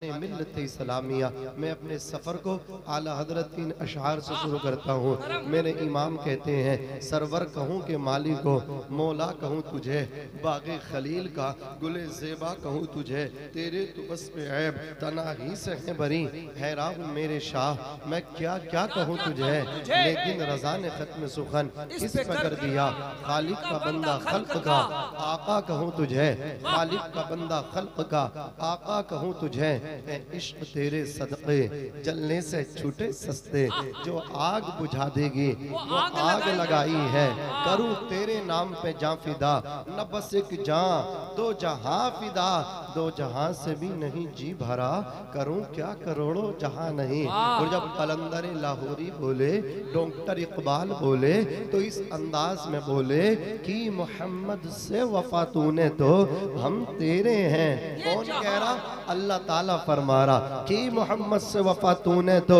मिल्लत इस्लामिया। मैं अपने सफ़र को आला हजरत इन अशआर से शुरू करता हूँ। मेरे इमाम कहते हैं, सरवर कहूँ के माली को, मौला कहूँ तुझे, बाग़े खलील का गुले ज़ेबा कहूँ तुझे, तेरे तो बस में ऐब तनाही से है बरी, हैरान मेरे शाह मैं क्या क्या कहूँ तुझे, लेकिन रज़ा ने ख़त्म सुखन इस पे कर दिया, खालिक का बंदा खल्क़ का आका कहूँ तुझे, खालिक का बंदा खल्क़ का आका कहूँ तुझे, इश्क तेरे सदक़े जलने से छूटे सस्ते, जो आग बुझा देगी वो आग लगाई है, करूँ तेरे नाम पे जां फिदा, न बस एक जां दो जहां फिदा, दो जहां से भी नहीं जी भरा, करूँ क्या करोड़ों जहां नहीं। और जब कलंदर लाहौरी बोले, डॉक्टर इकबाल बोले, तो इस अंदाज में बोले कि मोहम्मद से वफा तूने तो हम तेरे हैं। कौन कह रहा? अल्लाह ताला फरमा रहा कि मोहम्मद से वफा तूने तो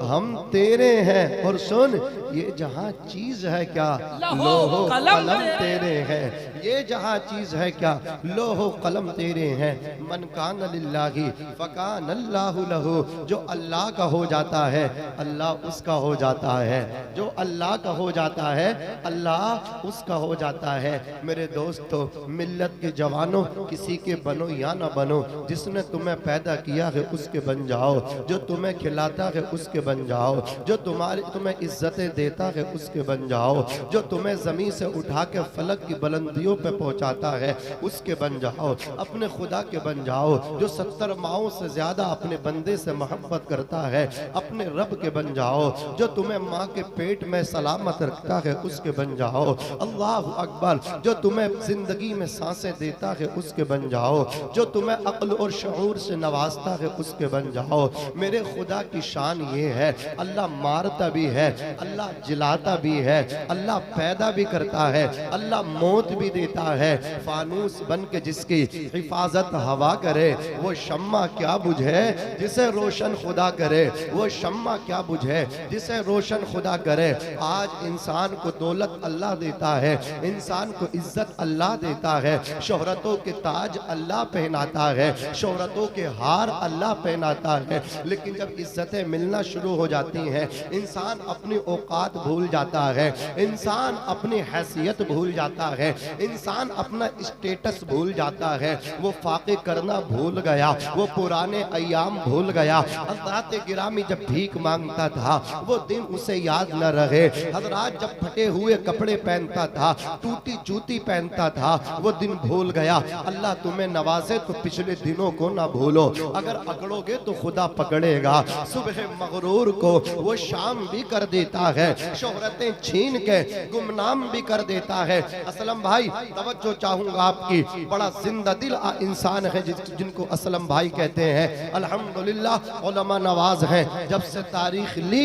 हम तेरे हैं। और सुन, ये जहां चीज है क्या, लोहो कलम तेरे हैं, ये जहां चीज है क्या, लोहो कलम तेरे हैं। मन कान लिल्लाही फकान अल्लाहु लहू, जो अल्लाह का हो जाता है अल्लाह उसका हो जाता है, जो अल्लाह का हो जाता है अल्लाह उसका हो जाता है। मेरे दोस्तों, मिल्लत के जवानों, किसी के बनो या ना बनो, जिसने तुम्हें पैदा किया है उसके बन जाओ, जो तुम्हें खिलाता है उसके बन जाओ, जो तुम्हें इज्जतें देता है उसके बन जाओ, जो तुम्हें जमीन से उठा के फलक की बुलंदियों पे पहुंचाता है उसके बन जाओ, अपने खुदा के बन जाओ, जो 70 माओं से ज्यादा अपने बंदे से मोहब्बत करता है अपने रब के बन जाओ, जो तुम्हें माँ के पेट में सलामत रखता है उसके बन जाओ, अल्लाह अकबर, जो तुम्हें जिंदगी में सांसें देता है उसके बन जाओ, जो तुम्हें अक्ल और शऊर से नवाजता है उसके बन जाओ। मेरे खुदा की शान ये है, अल्लाह मारता भी है, अल्लाह जिलाता भी है, अल्लाह पैदा भी करता है, अल्लाह मौत भी देता है। फानूस बन के जिसकी हिफाजत हवा करे, वो शम्मा क्या बुझे जिसे रोशन खुदा करे, वो शम्मा क्या बुझे जिसे रोशन खुदा करे। आज इंसान को दौलत अल्लाह देता है, इंसान को इज्जत अल्लाह देता है, शोहरतों के ताज अल्लाह पहनाता है, शोहरतों के हार अल्लाह पहनाता है, लेकिन जब इज्जतें मिलना शुरू हो जाती हैं, इंसान अपनी औकात भूल जाता है, इंसान अपनी हैसियत भूल जाता है, इंसान अपना स्टेटस भूल जाता है, वो फाके करना भूल गया, वो पुराने अयाम भूल गया। हज़रात गिरामी जब भीख मांगता था वो दिन उसे याद न रहे, हज़रात जब फटे हुए कपड़े पहनता था, टूटी जूती पहनता था, वो दिन भूल गया। अल्लाह तुम्हें नवाजे तो पिछले दिनों को ना भूलो, अगर अकड़ोगे तो खुदा पकड़ेगा। सुबह मगरूर को वो शाम भी कर देता है, शोहरतें छीन के गुमनाम भी कर देता है। असलम भाई, तवज्जो चाहूंगा आपकी, बड़ा जिंदा दिल इंसान है जिनको असलम भाई कहते हैं। अल्हम्दुलिल्लाह उलमा नवाज हैं, जब से तारीख ली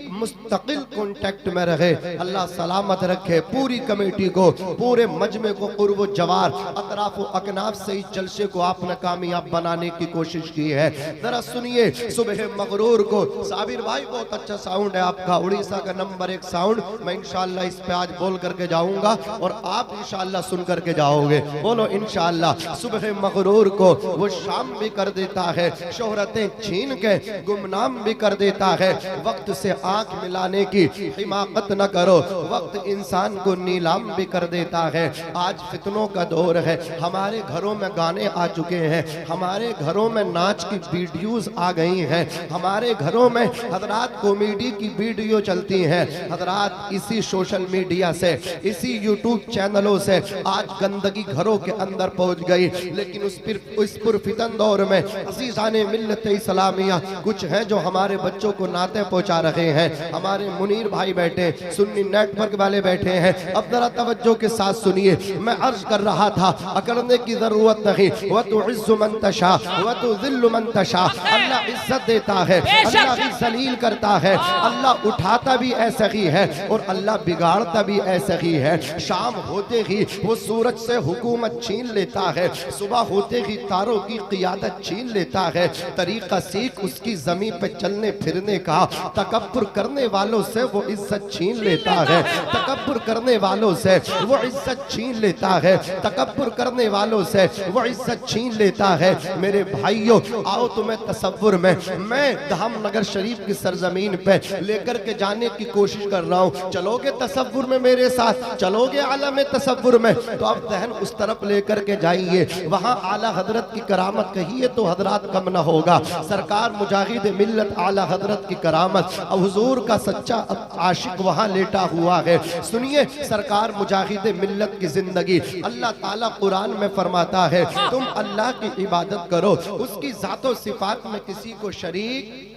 मुस्तकिल कांटेक्ट में रहे, अल्लाह सलामत रखे पूरी कमेटी को, पूरे मजमे को, कुर्ब जवार अतराफ अकनाफ से इस जलसे को आपने कामयाब बनाने की कोशिश की है। जरा सुनिए, सुबह मगरूर को, साबिर भाई बहुत अच्छा साउंड है आपका, उड़ीसा का नंबर 1 साउंड, मैं इंशाल्लाह इस पे आज बोल करके जाऊंगा और आप इंशाल्लाह सुन करके जाओगे, बोलो इंशाल्लाह। सुबह मगरूर को वो शाम भी कर देता है, शोहरतें छीन के गुमनाम भी कर देता है। वक्त से आंख मिलाने की हिमाकत न करो, वक्त इंसान को नीलाम भी कर देता है। आज फितनों का दौर है, हमारे घरों में गाने आ चुके हैं, हमारे घरों में नाच की वीडियोस आ गई हैं, हमारे घरों में हजरात कॉमेडी की वीडियो चलती हैं। हजरात इसी सोशल मीडिया से, इसी यूट्यूब चैनलों से आज गंदगी घरों के अंदर पहुंच गई। लेकिन उस पुरफितन दौर में अज़ीज़ाने मिल्लत इस्लामिया कुछ हैं जो हमारे बच्चों को नाते पहुंचा रहे हैं। हमारे मुनीर भाई बैठे, सुन्नी नेटवर्क वाले बैठे हैं, अब जरा तवज्जो के साथ सुनिए। मैं अर्ज कर रहा था, अकड़ने की जरूरत नहीं, व तुइज़्ज़ु मन तशा व तुज़िल्लु मन तशा, अल्लाह इज्जत देता है, अल्लाह भी जलील करता है, अल्लाह उठाता भी ऐसा ही है और अल्लाह बिगाड़ता भी ऐसा ही है। शाम होते ही वो सूरज से हुकूमत छीन लेता है, सुबह होते ही तारों की क़ियादत छीन लेता है, तरीका सीख उसकी जमीन पे चलने फिरने का, तकब्बुर करने वालों से वो इज्जत छीन लेता है, तकब्बुर करने वालों से वो इज्जत छीन लेता है, तकब्बुर करने वालों से वो इज्जत छीन लेता है। मेरे भाइयों, आओ तुम्हें तसव्वुर में मैं धामनगर शरीफ की सरजमीन पे लेकर के जाने की कोशिश कर रहा हूँ। चलोगे तसव्वुर में मेरे साथ? चलोगे आलम तसव्वुर में? तो आप जहन उस तरफ लेकर के जाइए, वहाँ आला हजरत की करामत कहिए तो हजरत कम न होगा। सरकार मुजाहिद मिल्लत आला हजरत की करामत, हुजूर का सच्चा आशिक वहाँ लेटा हुआ है। सुनिए सरकार मुजाहिद मिल्लत की जिंदगी। अल्लाह ताला कुरान में फरमाता है तुम अल्लाह की इबादत करो, उसकी जातो सिफात में किसी को शरीक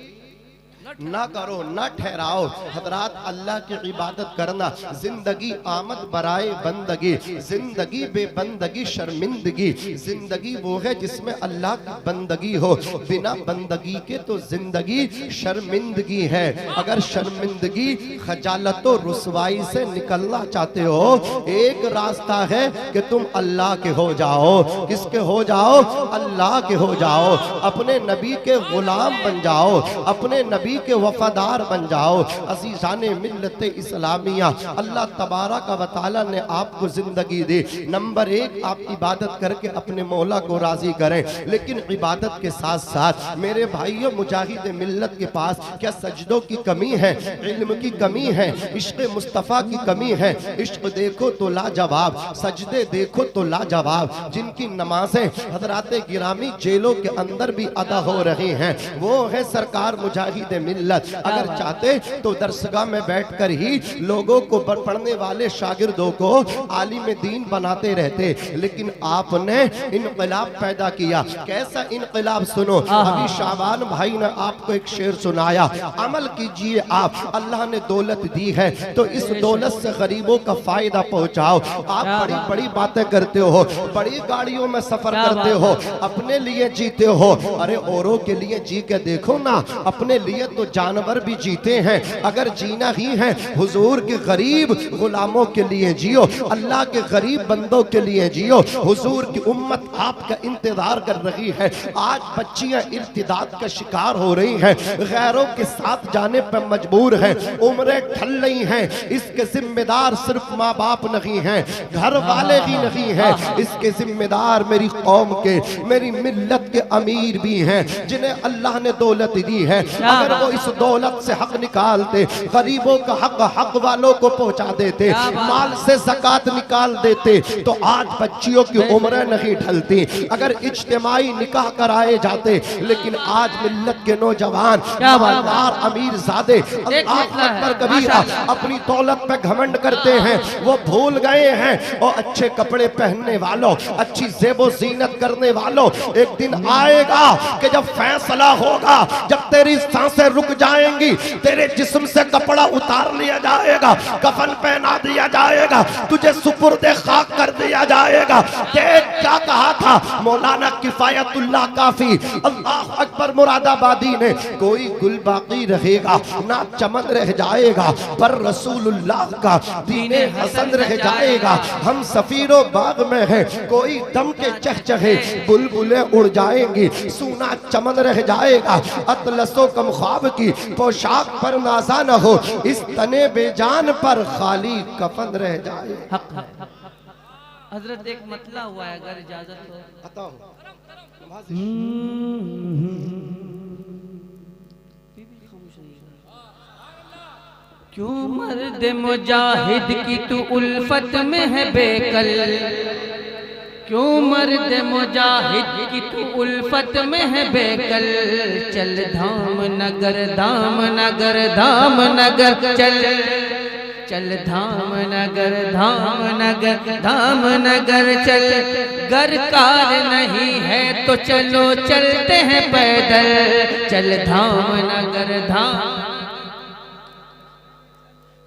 ना करो, ना ठहराओ। हजरात अल्लाह की इबादत करना जिंदगी आमद बराए बंदगी, जिंदगी बेबंदगी शर्मिंदगी। जिंदगी वो है जिसमें अल्लाह की बंदगी हो, बिना बंदगी के तो जिंदगी शर्मिंदगी है। अगर शर्मिंदगी खजालत और रुसवाई से निकलना चाहते हो, एक रास्ता है कि तुम अल्लाह के हो जाओ। किसके हो जाओ? अल्लाह के हो जाओ। अपने नबी के गुलाम बन जाओ, अपने नबी के वफादार बन जाओ। अज़ीज़ाने मिल्लत इस्लामिया, अल्लाह तबारक व तआला ने आपको जिंदगी दी। नंबर एक, आप इबादत करके अपने मौला को राजी करें। लेकिन इबादत के साथ साथ मेरे भाइयों, मुजाहिद मिल्लत के पास क्या सजदों की कमी है, इल्म की कमी है, इश्क़ मुस्तफ़ा की कमी है? इश्क़ देखो तो लाजवाब, सजदे देखो तो लाजवाब। जिनकी नमाजें हज़रात गिरामी जेलों के अंदर भी अदा हो रही हैं, वो है सरकार मुजाहिद मिल्लत। अगर चाहते तो दरसगाह में बैठकर ही लोगों को पढ़ने वाले शागिर्दों को आलिम दीन बनाते रहते, लेकिन आपने इनकलाब पैदा किया। कैसा इनकलाब? सुनो, अभी शाबान भाई ने आपको एक शेर सुनाया। अमल कीजिए आप, अल्लाह ने दौलत दी है तो इस दौलत से गरीबों का फायदा पहुंचाओ। आप बड़ी बड़ी बातें करते हो, बड़ी गाड़ियों में सफर करते हो, अपने लिए जीते हो। अरे औरों के लिए जी के देखो ना, अपने लिए तो जानवर भी जीते हैं। अगर जीना ही है हुजूर के गरीब गुलामों के लिए जियो, अल्लाह के गरीब बंदों के लिए जियो। हुजूर की उम्मत आपका इंतजार कर रही है। आज बच्चियां इर्तिदाद का शिकार हो रही हैं, गैरों के साथ जाने पर मजबूर हैं, उम्रें ठल रही हैं। इसके जिम्मेदार सिर्फ माँ बाप नहीं हैं, घर वाले ही नहीं हैं, इसके जिम्मेदार मेरी कौम के, मेरी मिल्लत के अमीर भी हैं, जिन्हें अल्लाह ने दौलत दी है। अगर वो इस दौलत से हक निकालते, गरीबों का हक हक वालों को पहुंचा देते, माल से ज़कात निकाल देते, तो आज बच्चियों की उम्रें नहीं ढलती। अगर इज्तिमाई निकाह कराए जाते, लेकिन आज मिल्लत के नौजवान मालदार अमीर ज़ादे अल्लाह अकबर कबीरा अपनी दौलत पे घमंड करते हैं। वो भूल गए हैं और अच्छे कपड़े पहनने वालों, अच्छी ज़ेबो ज़ीनत करने वालों, एक दिन आएगा कि जब फैसला होगा, जब तेरी सांसें रुक जाएंगी, तेरे जिस्म से कपड़ा उतार लिया जाएगा, कफन पहना दिया जाएगा, तुझे सुपुर्दे खाक कर दिया जाएगा। देख क्या कहा था मौलाना किफायतुल्लाह काफी, अल्लाह अकबर मुरादाबादी ने, कोई गुल बाकी रहेगा ना चमन रह जाएगा, पर रसूलुल्लाह का दीने हसन रह जाएगा। हम सफीरो बाग में है, कोई दम के चहचहे बुलबुलें उड़ जाएंगी, सूना चमन रह जाएगा। अतलसो कम ख्वाब की पोशाक पर नाजा न हो, इस तने बेजान पर खाली कफन रह जाए। हजरत एक मतला हुआ है, अगर इजाजत हो बताओ। क्यों मर्द मुजाहिद की तू उल्फत में है बेकल, क्यों मर्द मुजाहिद की तू उल्फत में है बेकल। चल धाम नगर धाम नगर धाम नगर चल, चल धाम नगर धाम नगर धाम नगर चल। गर कार नहीं है तो चलो चलते हैं पैदल, चल धाम नगर धाम,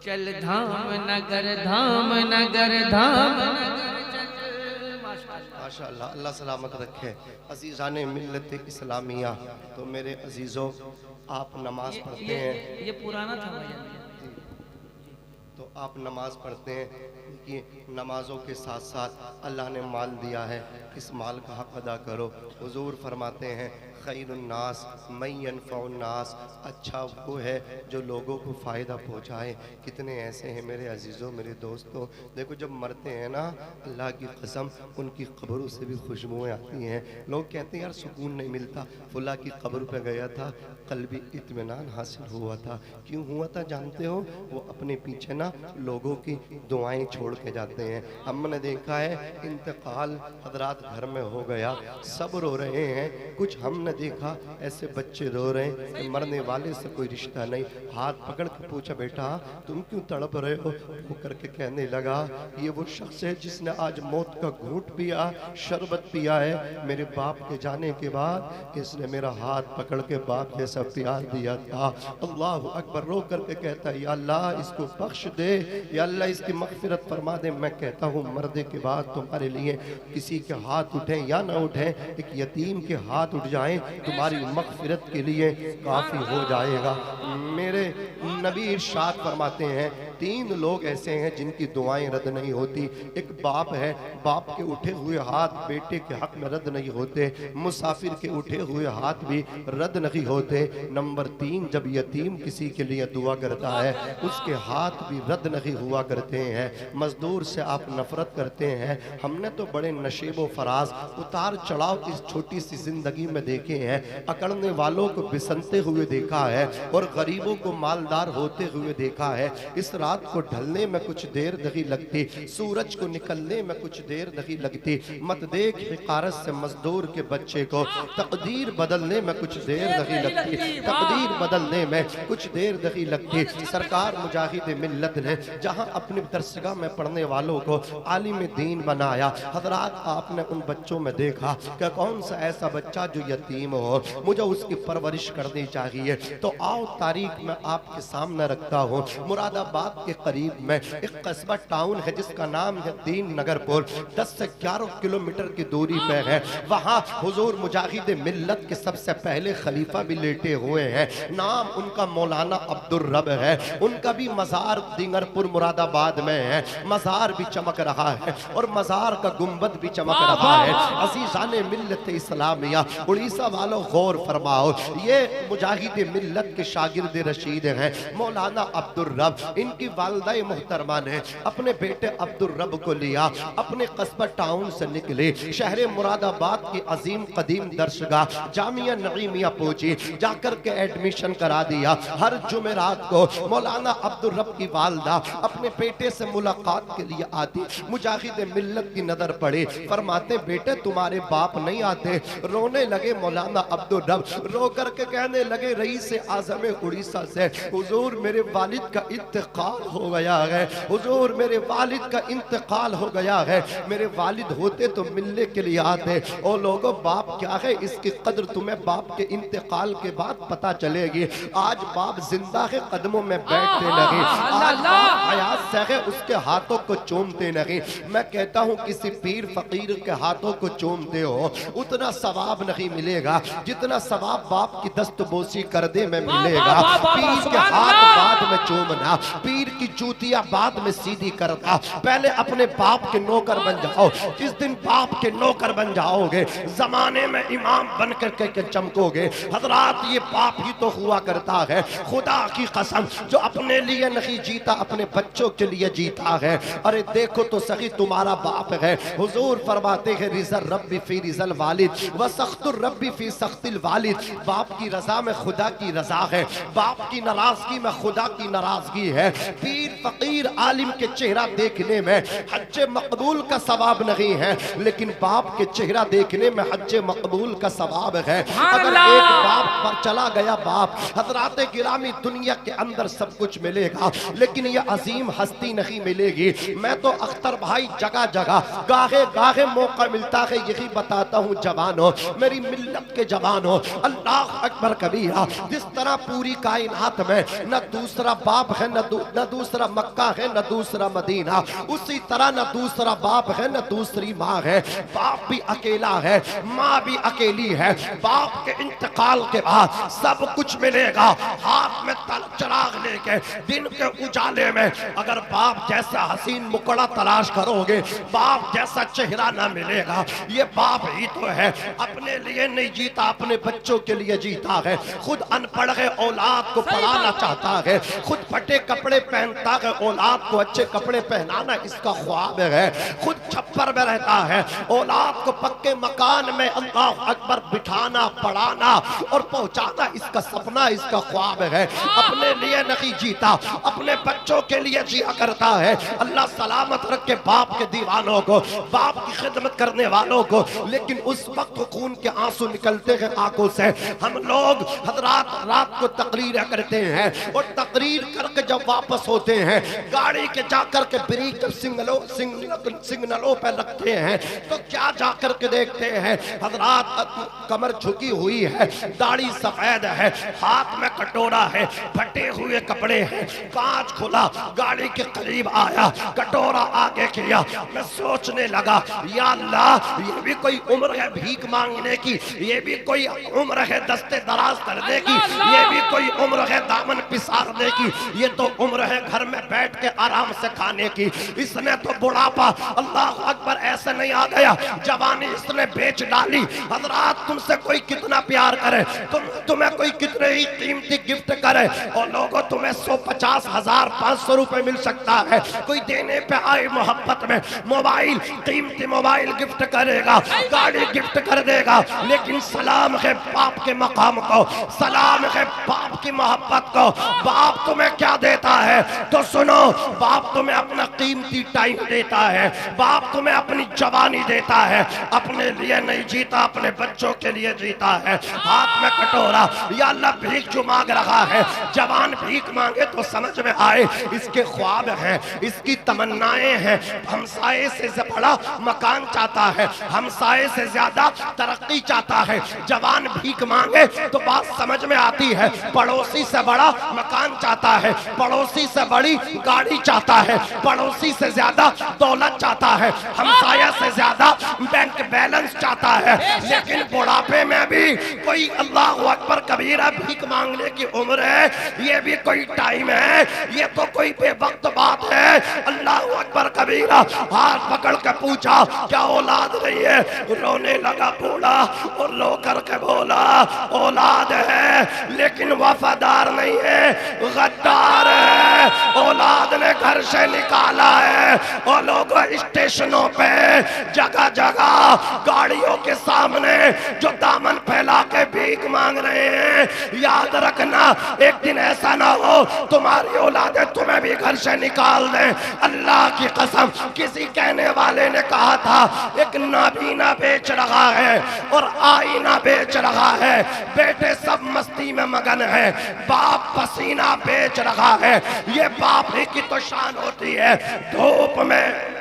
चल धाम नगर धाम नगर धाम नगर चल। माशाअल्लाह, अल्लाह सलामत रखे। अजीज़ाने मिल्लत इस्लामिया, तो मेरे अजीज़ों, आप नमाज पढ़ते हैं, ये पुराना था भैया, तो आप नमाज पढ़ते हैं कि नमाजों के साथ साथ अल्लाह ने माल दिया है, इस माल का हक अदा करो। हुजूर फरमाते हैं खैरुन्नास मन यनफ़उन्नास, अच्छा वो है जो लोगों को फ़ायदा पहुँचाए। कितने ऐसे हैं मेरे अजीज़ों, मेरे दोस्तों, देखो जब मरते हैं ना, अल्लाह की कसम उनकी कब्रों से भी खुशबुएँ आती हैं। लोग कहते हैं यार सुकून नहीं मिलता, फुला की कब्र पे गया था, क़ल्बी इत्मीनान हासिल हुआ था। क्यों हुआ था जानते हो? वो अपने पीछे ना लोगों की दुआएं छोड़ के जाते हैं। हमने देखा है इंतकाल हजरात घर में हो गया, सब रो रहे हैं, कुछ हमने देखा ऐसे बच्चे रो रहे हैं कि मरने वाले से कोई रिश्ता नहीं। हाथ पकड़ के पूछा बेटा तुम क्यों तड़प रहे हो? वो करके कहने लगा ये वो शख्स है जिसने आज मौत का घूंट पिया, शरबत पिया है। मेरे बाप के जाने के बाद इसने मेरा हाथ पकड़ के बाप जैसा प्यार दिया था। अल्लाह अकबर, रो करके कहता है या अल्लाह इसको बख्श दे, या अल्लाह इसकी मगफिरत फरमा दे। मैं कहता हूँ मरने के बाद तुम्हारे लिए किसी के हाथ उठे या ना उठे, एक यतीम के हाथ उठ जाएं तुम्हारी मगफिरत के लिए काफ़ी हो जाएगा। मेरे नबी इरशाद फरमाते हैं तीन लोग ऐसे हैं जिनकी दुआएं रद्द नहीं होती। एक बाप है, बाप के उठे हुए हाथ बेटे के हक में रद्द नहीं होते, मुसाफिर के उठे हुए हाथ भी रद्द नहीं होते। नंबर 3, जब यतीम किसी के लिए दुआ करता है उसके हाथ भी रद्द नहीं हुआ करते हैं। मजदूर से आप नफरत करते हैं, हमने तो बड़े नशेबो फराज उतार चढ़ाव इस छोटी सी जिंदगी में देखे हैं। अकड़ने वालों को बिसनते हुए देखा है और गरीबों को मालदार होते हुए देखा है। इस रात को ढलने में कुछ देर नहीं लगती, सूरज को निकलने में कुछ देर नहीं लगती। मत देख हिकारत से मजदूर के बच्चे को, तकदीर बदलने में कुछ देर नहीं लगती, तकदीर बदलने में कुछ देर नहीं लगती। सरकार मुजाहिद मिल्लत ने जहां अपनी दरसगाह में पढ़ने वालों को आलिम दीन बनाया, हजरात आपने उन बच्चों में देखा कि कौन सा ऐसा बच्चा जो यतीम हो, मुझे उसकी परवरिश करनी चाहिए। तो आओ तारीख में आपके सामने रखता हूँ। मुरादाबाद के करीब में एक कस्बा टाउन है जिसका नाम है दीन नगरपुर, 10 से 11 किलोमीटर की दूरी पे है। वहाँ हुजूर मुजाहिद मिल्लत के सबसे पहले खलीफा भी लेटे हुए हैं, नाम उनका मौलाना अब्दुल रब है। उनका भी मज़ार दीनरपुर मुरादाबाद में है, मज़ार भी चमक रहा है और मज़ार का गुंबद भी चमक रहा है। अज़ीज़ाने मिल्लत इस्लामिया उड़ीसा वालों गौर फरमाओ, ये मुजाहिद मिल्लत के शागिर्द रशीद हैं मौलाना अब्दुल रब। इनकी वालिदा मोहतरमा ने अपने बेटे अब्दुल रब को लिया, अपने कस्बा टाउन से निकले, शहर मुरादाबाद की अजीम कदीम दरसगाह जामिया नईमिया पहुंची, जाकर के एडमिशन करा दिया। हर जुमेरात को मौलाना अब्दुल रब की वालिदा अपने बेटे से मुलाकात के लिए आती। मुजाहिद मिल्लत की नजर पड़े, फरमाते बेटे तुम्हारे बाप नहीं आते? रोने लगे मौलाना अब्दुल रब, रो करके कहने लगे रईस आज़म उड़ीसा से हुजूर मेरे वालिद का इंतकाल हो गया है, हुजूर मेरे वालिद का इंतकाल हो गया है। मेरे वालिद होते तो मिलने के लिए आते। और लोगों बाप क्या है इसकी कद्र तुम्हें बाप के इंतकाल के बाद पता चलेगी। आज बाप जिंदा है कदमों में बैठते नहीं, आज बाप हयात से है उसके हाथों को चूमते नहीं। मैं कहता हूँ किसी पीर फकीर के हाथों को चूमते हो उतना सवाब नहीं मिलेगा जितना सवाब बाप की दस्तबोसी कर दे में मिलेगा। पीर के हाथ बाद में चूमना, पीर की जूतियां बाद में सीधी करना, पहले अपने बाप के नौकर बन जाओ। जिस दिन बाप के नौकर बन जाओगे जमाने में इमाम बन करके चमकोगे। हजरात ये बाप ही तो हुआ करता है, खुदा की कसम जो अपने लिए नहीं जीता अपने बच्चों के लिए जीता है। अरे देखो तो सही तुम्हारा बाप है, हुजूर फरमाते हैं रिज़ल रब्बी फी रिज़ल वालिद व सख्तुर रब्बी फी सख्तिल वालिद। बाप की रजा में खुदा की रजा है, बाप की नाराजगी में खुदा की नाराजगी है। पीर फकीर आलिम के चेहरा देखने में हज मकबूल का सवाब नहीं है, लेकिन बाप के चेहरा देखने में हज मकबूल का सवाब है। अगर एक बाप पर चला गया बाप, हजरात गिरामी दुनिया के अंदर सब कुछ मिलेगा लेकिन ये अजीम हस्ती नहीं मिलेगी। मैं तो अख्तर भाई जगह जगह गाहे गाहे मौका मिलता है यही बताता हूँ जवानों, मेरी मिल्लत के जवानों, अल्लाह अकबर कबीरा। जिस तरह पूरी कायनात में न दूसरा बाप है, न दूसरा मक्का है, न दूसरा मदीना, उसी तरह न दूसरा बाप है, न दूसरी माँ है। बाप भी अकेला है, माँ भी अकेली है। बाप के इंतकाल के बाद सब कुछ मिलेगा। हाथ में चिराग लेके दिन के उजाले में अगर बाप जैसा हसीन मुकड़ा तलाश करोगे, बाप जैसा चेहरा ना मिलेगा। ये बाप ही तो है, अपने लिए नहीं जीता, अपने बच्चों के लिए जीता है। खुद अनपढ़ है, औलाद को पढ़ाना चाहता है। खुद फटे कपड़े पहनता है, औलाद को अच्छे कपड़े पहनाना इसका ख्वाब है। खुद छप्पर में रहता है, औलाद को पक्के मकान में अल्लाह अकबर बिठाना, पढ़ाना और पहुंचाना इसका सपना, इसका ख्वाब है। अपने लिए नहीं जीता, अपने बच्चों के लिए जिया करता है। अल्लाह सलामत रखे बाप के दीवानों को, बाप की खिदमत करने वालों को। लेकिन उस वक्त खून के आंसू निकलते हैं आंखों से। हम लोग हजरात रात को तकरीर करते हैं और तकरीर करके जब वापस होते हैं, गाड़ी के जाकर के ब्रेक सिग्नलों पर रखते हैं तो क्या जाकर के देखते हैं, हजरात कमर झुकी हुई है, दाढ़ी सफेद है, हाथ में कटोरा है, फटे हुए कपड़े हैं, कांच खुला, गाड़ी के करीब आया, कटोरा आगे किया। मैं सोचने लगा, या अल्लाह, ये भी कोई उम्र है भीख मांगने की, ये भी कोई उम्र है दस्ते दराज करने की, ये भी कोई उम्र है दामन पिसारने की, ये तो उम्र है घर में बैठ के आराम से खाने की। इसने तो बुढ़ापा, अल्लाह अकबर, ऐसे नहीं आ गया, जवानी इसने बेच डाली। हजरात, तुमसे कोई कितना प्यार करे, तुम्हें कोई कितने ही कीमती गिफ्ट करे और लोगों तुम्हें 150, 1000, 500 रुपए मिल सकता है। कोई देने पे आए मोहब्बत में मोबाइल, कीमती मोबाइल गिफ्ट करेगा, गाड़ी गिफ्ट कर देगा, लेकिन सलाम है बाप के मकाम को, सलाम है बाप की मोहब्बत को। बाप तुम्हें क्या देता है तो सुनो, बाप तुम्हें अपना कीमती टाइम देता है, बाप तुम्हें अपनी जवानी देता है। अपने लिए नहीं जीता, अपने बच्चों के लिए जीता है। हाथ में कटोरा, या अल्लाह भीख जो मांग रहा है, जवान भीख मांगे तो समझ में आए इसके ख्वाब हैं, इसकी तमन्नाएं हैं। हमसाए से बड़ा मकान चाहता है, हमसाए से ज्यादा तरक्की चाहता है। जवान भीख मांगे तो बात समझ में आती है। पड़ोसी से बड़ा मकान चाहता है, पड़ोसी से बड़ी गाड़ी चाहता है, पड़ोसी से ज्यादा दौलत चाहता है, हमसाया से ज्यादा बैंक बैलेंस चाहता है। लेकिन बुढ़ापे में भी कोई अल्लाह अकबर कबीरा भीख मांगने की उम्र है, ये भी कोई टाइम है, ये तो कोई बेवक्त बात है। अल्लाह अकबर कबीरा हाथ पकड़ के पूछा, क्या औलाद नहीं है? रोने लगा बूढ़ा और रो करके बोला, औलाद है लेकिन वफादार नहीं है, गद्दार है। औलाद ने घर से निकाला है और लोग स्टेशनों पे जगह जगह गाड़ियों के सामने जो दामन फैला के भीख मांग रहे हैं। याद रखना, एक दिन ऐसा ना हो तुम्हारी औलादें तुम्हें भी घर से निकाल दें। अल्लाह की कसम, किसी कहने वाले ने कहा था एक नाबीना बेच रहा है और आईना बेच रहा है, बेटे सब मस्ती में मगन है, बाप पसीना बेच रहा है। ये बाप ही की तो शान होती है। धूप में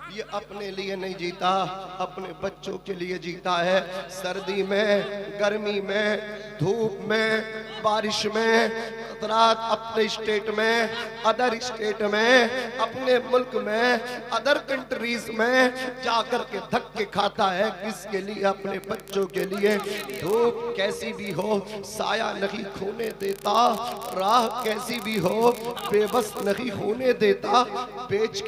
ये अपने लिए नहीं जीता, अपने बच्चों के लिए जीता है। सर्दी में, गर्मी में, धूप में, बारिश में, रात अपने स्टेट में, अदर स्टेट में, अपने मुल्क में, अदर कंट्रीज में जाकर के धक्के खाता है। किसके लिए? अपने बच्चों के लिए। धूप कैसी भी हो साया नहीं खोने देता, राह कैसी भी हो बेबस नहीं होने देता। बेच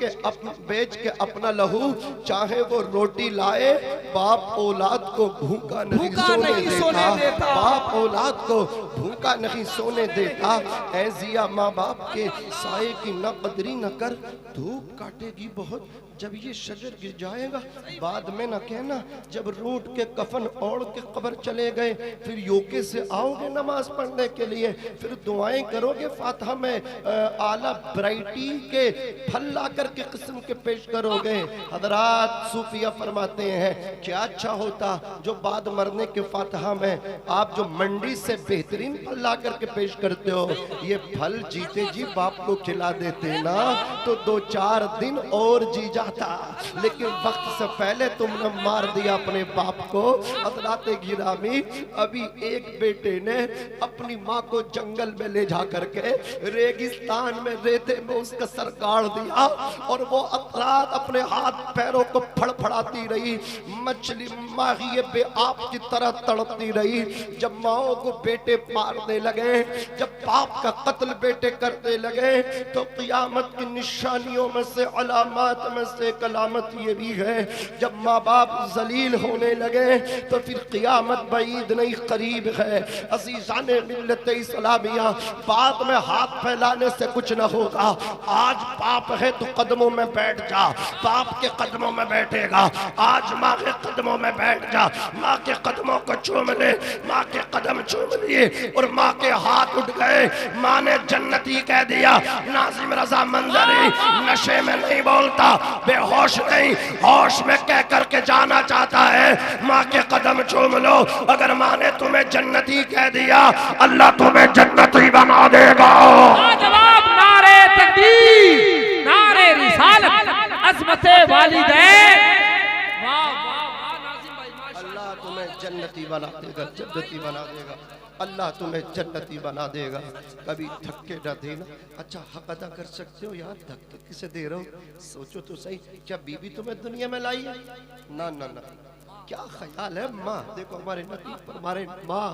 के अपना लहू चाहे वो रोटी लाए, बाप औलाद को भूखा नहीं सोने देता। बाप औलाद को भूखा नहीं सोने देता। ऐ जिया, माँ बाप के साए की न कदरी न कर, धूप काटेगी बहुत जब ये शजर गिर जाएगा। बाद में न कहना जब रूट के कफन ओढ़ के कब्र चले गए, फिर योके से आओगे नमाज पढ़ने के लिए, फिर दुआएं करोगे, फातिहा में आला वैरायटी के फल ला करके किस्म के पेश करोगे। हजरात सूफिया फरमाते हैं क्या अच्छा होता जो बाद मरने के फातिहा में आप जो मंडी से बेहतरीन फल ला करके पेश करते हो। ये फल जीते जी बाप को खिला देते ना तो 2-4 दिन और जी जाता, लेकिन वक्त से पहले तुमने मार दिया अपने बाप को। हज़रात गिरामी, अभी एक बेटे ने अपनी माँ को जंगल में ले जा करके रेगिस्तान में रेते में उसका सर गाड़ दिया और वो अतरात अपने हाथ पैरों को फड़फड़ाती रही, मछली माही बेआब की तरह तड़पती रही। जब माओ को बेटे मारने लगे, जब बाप का कत्ल बेटे करने लगे, तो क़ियामत की निशानियों में से अलामत में से कलामत ये भी है, जब माँ बाप जलील होने लगे तो फिर क़ियामत बईद नहीं करीब है। अज़ीज़ाने मिल्लत इस्लामिया, बाद में हाथ फैलाने से कुछ न होगा। आज बाप है तो कदमों में बैठ जा, बाप के कदमों में बैठेगा। आज माँ के कदमों में बैठ जा, माँ के कदमों को चूम ले। माँ के कदम चूम लिए और माँ के हाथ उठ गए। माँ ने जन्नती कह दिया। नाज़िम रज़ा मंजरी नशे में नहीं बोलता, बेहोश नहीं, होश में कह करके जाना चाहता है। माँ के कदम चूम लो। अगर माँ ने तुम्हें जन्नती कह दिया, अल्लाह तुम्हें जन्नती बना देगा। जवाब नारे तकबीर, नारे रिसालत, अज़मते वालिदैन। वाह वाह वाह नाज़िम भाई, माशाअल्लाह। अल्लाह तुम्हें जन्नती बना देगा, जन्नती बना देगा। अल्लाह तुम्हें जन्नती बना देगा। कभी धक्के न देना। अच्छा, हक अदा कर सकते हो यार, धक्के किसे दे रहे हो? सोचो तो सही, क्या बीबी तुम्हें दुनिया में लाई है? ना ना ना, क्या ख्याल है? माँ देखो, हमारे नकीब पर हमारे माँ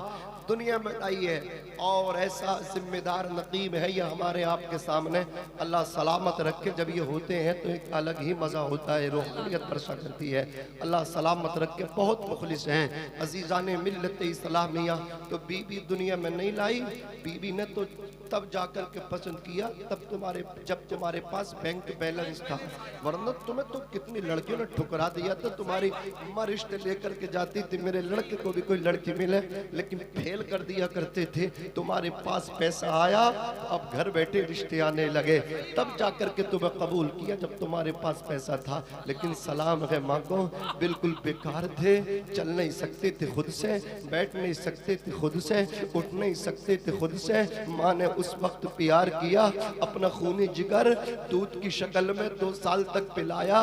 दुनिया में आई है और ऐसा जिम्मेदार नकीब है ये हमारे आपके सामने। अल्लाह सलामत रखे। जब ये होते हैं तो एक अलग ही मज़ा होता है, रूहानियत बरसा करती है। अल्लाह सलामत रखे। बहुत मुखलिस हैं अजीज़ाने मिल्लत इस्लामिया। तो बीबी दुनिया में नहीं लाई, बीबी ने तो तब जाकर के पसंद किया जब तुम्हारे पास बैंक बैलेंस था, वरना तुम्हें तो कितनी लड़कियों ने ठुकरा दिया था। तुम्हारी अम्मा रिश्ते लेकर के जाती थी, मेरे लड़के को भी कोई लड़की मिले, लेकिन फेल कर दिया करते थे। तुम्हारे पास पैसा आया, अब घर बैठे रिश्ते आने लगे, तब जाकर के तुम्हें कबूल किया जब तुम्हारे पास पैसा था। लेकिन सलाम है माँ को, बिल्कुल बेकार थे, चल नहीं सकते थे खुद से, बैठ नहीं सकते थे खुद से, उठ नहीं सकते थे खुद से। माँ ने उस वक्त प्यार किया, अपना खूनी जिगर दूध की शक्ल में 2 साल तक पिलाया।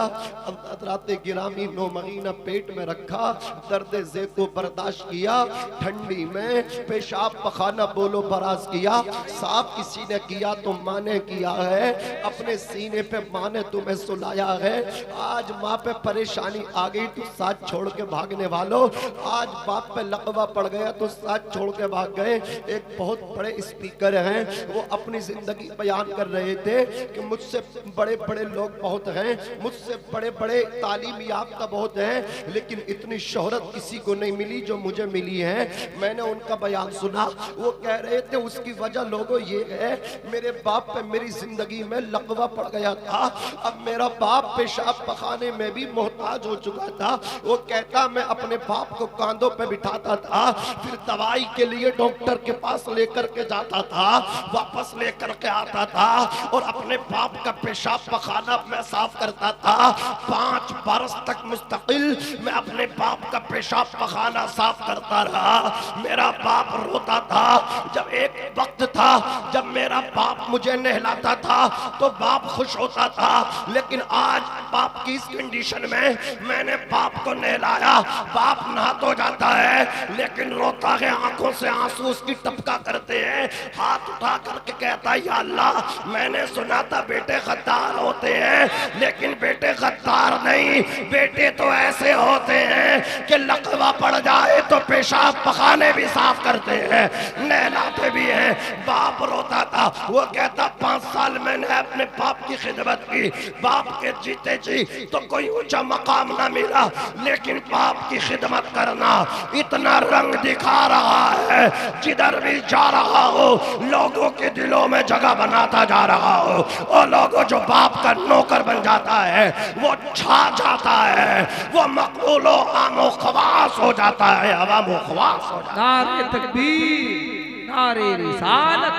रात गिरामी 9 महीना पेट में रखा, दर्द ज़े को बर्दाश्त किया। ठंडी में पेशाब पखाना बोलो बराज किया। साफ किसी ने किया तो माँ ने किया है, अपने सीने पे माँ ने तुम्हें सुलाया है। आज माँ पे परेशानी आ गई तो साथ छोड़ के भागने वालों, आज बाप पे लकवा पड़ गया तो साथ छोड़ के भाग गए। एक बहुत बड़े स्पीकर हैं, वो अपनी जिंदगी बयान कर रहे थे कि मुझसे बड़े बड़े लोग बहुत हैं, मुझसे बड़े बड़े तालीम याफ्ता बहुत हैं, लेकिन इतनी शोहरत किसी को नहीं मिली जो मुझे मिली है। मैंने उनका बयान सुना, वो कह रहे थे उसकी वजह लोगों ये है, मेरे बाप पे मेरी जिंदगी में लकवा पड़ गया था। अब मेरा बाप पेशाब पखाने में भी मोहताज हो चुका था। वो कहता मैं अपने बाप को कांधों पे बिठाता था, फिर दवाई के लिए डॉक्टर के पास लेकर के जाता था, वापस लेकर के आता था और अपने बाप का पेशाब पखाना मैं साफ करता था। 5 बरस तक मुस्तकिल मैं अपने बाप का पेशाब पखाना साफ करता रहा। मेरा बाप रोता था। जब एक वक्त था जब मेरा बाप मुझे नहलाता था तो बाप खुश होता था, लेकिन आज बाप की इस कंडीशन में मैंने बाप को नहलाया, बाप नहा तो जाता है लेकिन रोता है, आंखों से आंसू उसकी टपका करते हैं। हाथ उठा करके कहता है या अल्लाह, मैंने सुना था बेटे गद्दार होते हैं, लेकिन बेटे गद्दार नहीं, बेटे तो ऐसे होते हैं कि लकवा पड़ जाए तो पेशाब पखाने भी साफ करते हैं, नहलाते भी हैं। बाप रोता था, वो कहता 5 साल मैंने अपने बाप की खिदमत की, बाप के जीते जी तो कोई ऊंचा मकाम ना मिला, लेकिन बाप की खिदमत करना इतना रंग दिखा रहा है, जिधर भी जा रहा हो लोगों के दिलों में जगह बनाता जा रहा हो। और लोगों जो बाप का नौकर बन जाता है वो छा जाता है, वो मकबूलो आमो खवास हो जाता है, अवामो खवास हो जाता है। नारे तकबीर, नारे रिसालत,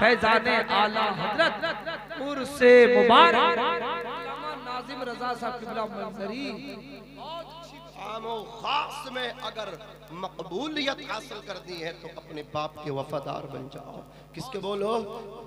फैजाने आला हजरत, उर्से मुबारक, नाज़िम रज़ा रजा साहब किबला मंजरी। आम और खास में अगर मकबूलियत हासिल करनी है तो अपने बाप के वफादार बन जाओ। किसके बोलो?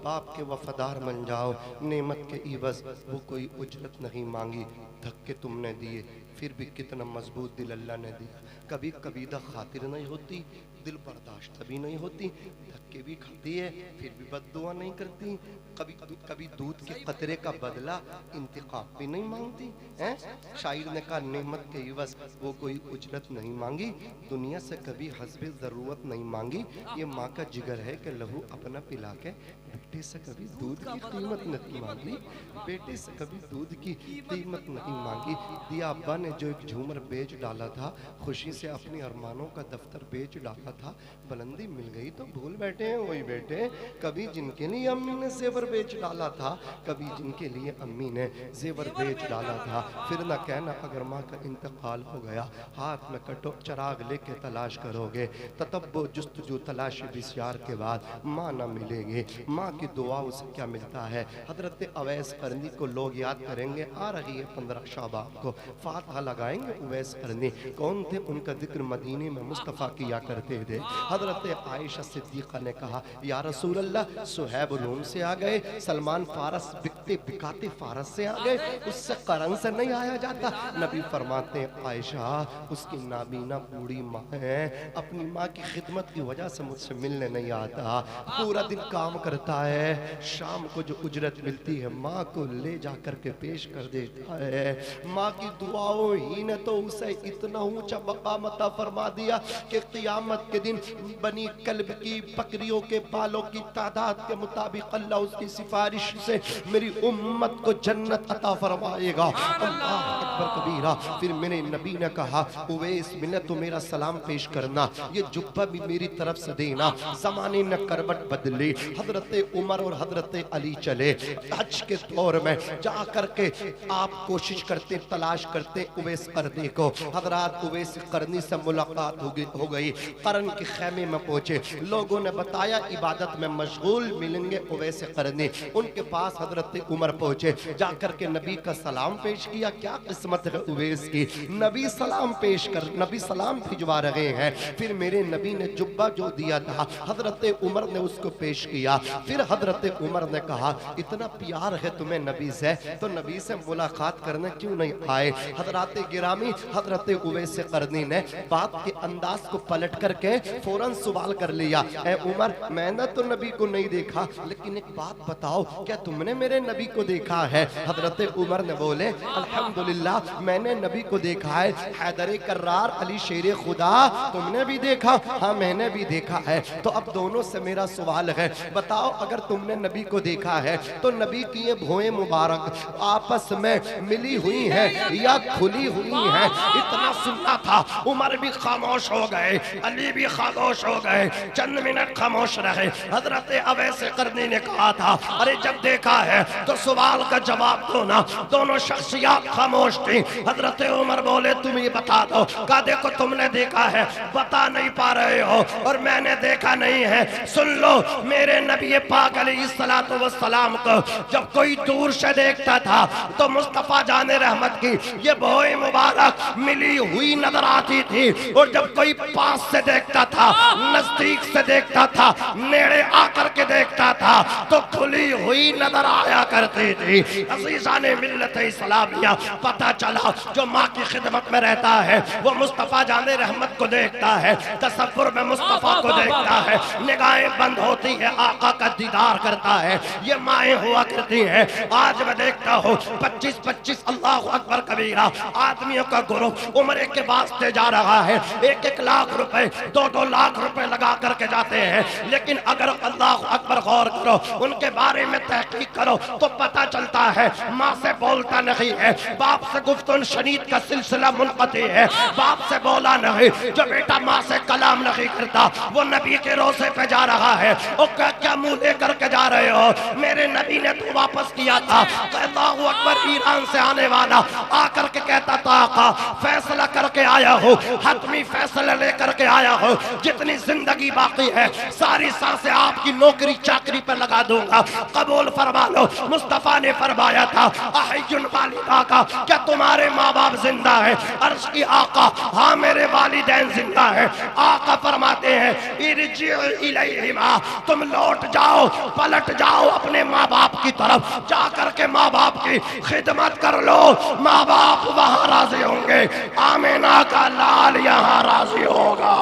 बाप के वफादार बन जाओ। नेमत के इवज वो कोई उजरत नहीं मांगी, धक्के तुमने दिए फिर भी कितना मजबूत दिल अल्लाह ने दिया। कभी कबीदा खातिर नहीं होती, दिल बर्दाश्त भी नहीं होती, धक्के भी खाती है फिर भी बद्दुआ नहीं करती। कभी कभी दूध के कतरे का बदला इंतकाम भी नहीं मांगती हैं। शायर ने कहा नेमत के इवज वो कोई उजरत नहीं मांगी, दुनिया से कभी हस्बे ज़रूरत नहीं मांगी। ये माँ का जिगर है कि लहू अपना पिला के बेटे से कभी दूध की कीमत नहीं मांगी, बेटे से कभी दूध की कीमत नहीं मांगी। दिया अब्बा ने जो एक झूमर बेच डाला था, खुशी से अपनी अरमानों का दफ्तर बेच डाला था, बुलंदी मिल गई तो भूल बैठे हैं वही बेटे। कभी जिनके लिए अम्मी ने जेवर बेच डाला था, कभी जिनके लिए अम्मी ने जेवर बेच डाला था। फिर न कहना अगर माँ का इंतकाल हो गया हाथ में कटो चिराग लेके तलाश करोगे, ततब्बो जुस्तजू तलाशी बिस्यार के बाद माँ न मिलेगी। माँ की दुआ उसे क्या मिलता है? हजरत अवैस करनी को लोग याद करेंगे, आ रही है 15 शाबान को, फातहा लगाएंगे उवैस करनी। कौन थे? उनका जिक्र मदीने में मुस्तफ़ा किया करते थे। हजरत आयशा सिद्दीक़ा ने कहा या रसूल अल्लाह, सुहैब रूम से आ गए, सलमान फारस बिकते बिकाते फारस से आ गए, उससे करन से नहीं आया जाता। नबी फरमाते आयशा उसकी नाबीना बूढ़ी माँ है, अपनी माँ की खिदमत की वजह से मुझसे मिलने नहीं आता, पूरा दिन काम करता है, शाम को जो उजरत मिलती है माँ को ले जा कर के पेश कर देता है। माँ की दुआओं ही ने तो उसे इतना ऊंचा मकाम अता फरमा दिया कि क़यामत के दिन बनी कल्ब की बकरियों के बालों की तादाद के मुताबिक अल्लाह उसकी सिफारिश से मेरी उम्मत को जन्नत अता फरमाएगा। अल्लाह अकबर कबीरा। फिर मेरे नबी ने कहा उवैस मिले तो मेरा सलाम पेश करना, ये जुब्बा भी मेरी तरफ से देना। ज़माने ने करवट बदली, हजरत उमर और हजरत अली चले हज के दौर में, जा करके आप कोशिश करते तलाश करते उवैस करनी को। हजरत उवैस करनी से मुलाकात हो गई, करन के खेमे में पहुंचे, लोगों ने बताया इबादत में मशगूल मिलेंगे उवैस करनी। उनके पास हजरत उमर पहुंचे, जाकर के नबी का सलाम पेश किया। क्या किस्मत है उवैस की, नबी सलाम पेश कर, नबी सलाम भिजवा रहे हैं। फिर मेरे नबी ने जुब्बा जो दिया था हजरत उमर ने उसको पेश किया। फिर हजरत उमर ने कहा इतना प्यार है तुम्हें नबी से, तो नबी से मुलाकात करने क्यों नहीं आए? हजरत गिरामी हजरत उवैस करनी ने बात के अंदाज को पलट करके फौरन सवाल कर लिया, ए उमर मैंने तो नबी को नहीं देखा, लेकिन एक बात बताओ क्या तुमने मेरे नबी को देखा है? हजरत उमर ने बोले अल्हम्दुलिल्लाह मैंने नबी को देखा है। हैदर कर्रार अली शेर खुदा तुमने भी देखा? हाँ मैंने भी देखा है। तो अब दोनों से मेरा सवाल है, बताओ अगर तुमने नबी को देखा है तो नबी की ये भौएं मुबारक आपस में मिली हुई है या खुली हुई है? इतना सुनना था, उमर भी खामोश हो गए, अली भी खामोश हो गए, चंद मिनट खामोश रहे। हजरत अवैस करनी ने कहा था अरे जब देखा है तो सवाल का जवाब दो ना। दोनों शख्सियत खामोश थी। हजरत उमर बोले तुम ये बता दो, कहा देखो तुमने देखा है बता नहीं पा रहे हो और मैंने देखा नहीं है। सुन लो मेरे नबी पाक अलैहिस्सलातु वस्सलाम को जब कोई दूर से देखता था तो मुस्तफा जाने रहमत की ये भौएं मुबारक मिली हुई नजर आती थी, और जब कोई पास से देखता था, नजदीक से देखता था, नेड़े आकर के देखता था तो खुली हुई नजर आया करती थी। अज़ीज़ाने मिल्लत इस्लामिया, पता चला जो माँ की खिदमत में रहता है वो मुस्तफा जाने रहमत को देखता है, तसव्वुर में मुस्तफा को देखता है, निगाहें बंद होती है आका का दीदार करता है। ये माएँ हुआ करती हैं। आज मैं देखता हूँ 25-25 अल्लाह अकबर कबीरा आदमियों का ग्रुप उम्रे के वास्ते जा रहा है, 1-1 लाख रुपए 2-2 लाख रुपए लगा करके जाते हैं। लेकिन अगर अल्लाह अकबर गौर करो, उनके बारे में तहकीक करो तो पता चलता है माँ से बोलता नहीं है, बाप से गुफ्तगू शनीद का सिलसिला मुनक़ती है, बाप से बोला नहीं। जो बेटा माँ से कलाम नहीं करता वो नबी के रोज़े पे जा रहा है। और क्या मुंह लेकर के जा रहे हो? मेरे नबी ने तो वापस किया था। अल्लाहू अकबर ईरान से आने वाला आकर के कहता था आका फैसला करके आया हो, हतमी फैसला लेकर के आया हो, हो, जितनी जिंदगी बाकी है सारी सांसें आपकी नौकरी चाकरी पर लगा दूंगा, कबूल फरमा लो। मुस्तफा ने फरमाया था अहयुन वालिदा का, क्या तुम्हारे माँ बाप जिंदा है? अर्श की आका, हाँ मेरे वालिदैन जिंदा है। आका फरमाते हैं इरजिउ इलैहिमा, तुम लौट जाओ, पलट जाओ अपने माँ बाप की तरफ, जा करके माँ बाप की खिदमत कर लो, माँ बाप वहां राजी होंगे, आमीना का लाल यहाँ राजी होगा।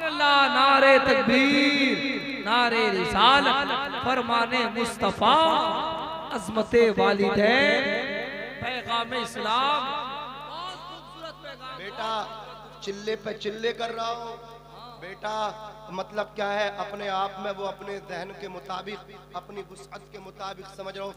अल्लाह, नारे तकबीर, नारे रिसालत, फरमाने मुस्तफा, अज़मते वालिदैन, पैगाम इस्लाम। बहुत खूबसूरत पैगाम। बेटा चिल्ले पे चिल्ले कर रहा हूँ, बेटा मतलब क्या है, अपने आप में वो अपने जहन के मुताबिक, अपनी वुसअत के मुताबिक समझ रहा हूँ,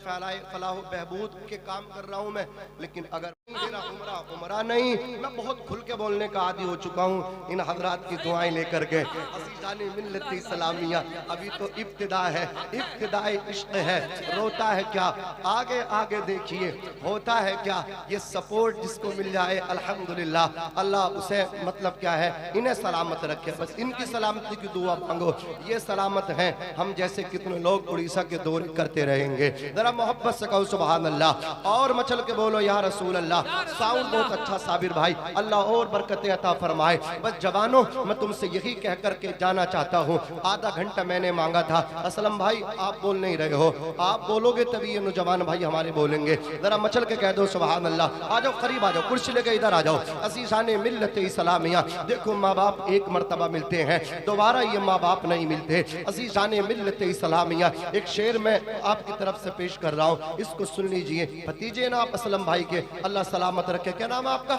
फलाह बहबूद के काम कर रहा हूँ मैं। लेकिन अगर मेरा उमरा नहीं, मैं बहुत खुल के बोलने का आदी हो चुका हूँ इन हजरात की दुआएं लेकर के। अज़ीज़ाने मिल्लत इस्लामिया, अभी तो इब्तिदा है, इब्तिदाए इश्क है, रोता है क्या, आगे आगे देखिए होता है क्या। ये सपोर्ट जिसको मिल जाए अल्हम्दुलिल्लाह, अल्लाह उसे मतलब क्या है, इन्हें सलामत रखे, बस इनकी सलामती की दुआ मांगो। ये सलामत हैं, हम जैसे कितने लोग उड़ीसा के दौरे करते रहेंगे। जरा मोहब्बत से कहो सुभान अल्लाह, और मचल के बोलो या रसूल अल्लाह। साउंड बहुत अच्छा साबिर भाई, अल्लाह और बरकतें अता फरमाए। बस जवानों, मैं तुमसे यही कह करके जाना चाहता हूँ, आधा घंटा मैंने मांगा था। असलम भाई आप बोल नहीं रहे हो, आप बोलोगे तभी ये नौजवान भाई हमारे बोलेंगे। जरा मचल के कह दो सुभान अल्लाह। आ जाओ करीब आ जाओ, कुर्सी लेके इधर आ जाओ। अज़ीज़ाने मिल्लत इस्लामिया, देखो माँ बाप एक मरतबा मिलते हैं, दोबारा ये माँ बाप नहीं मिलते। अज़ीज़ाने मिल्लत इस्लामिया, एक शेर मैं आपकी तरफ से पेश कर रहा हूँ, इसको सुन लीजिए। भतीजे ना आप असलम भाई के, अल्लाह सलामत रखे। क्या नाम है आपका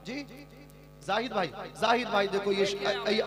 जी? जाहिद भाई, जाहिद भाई देखो ये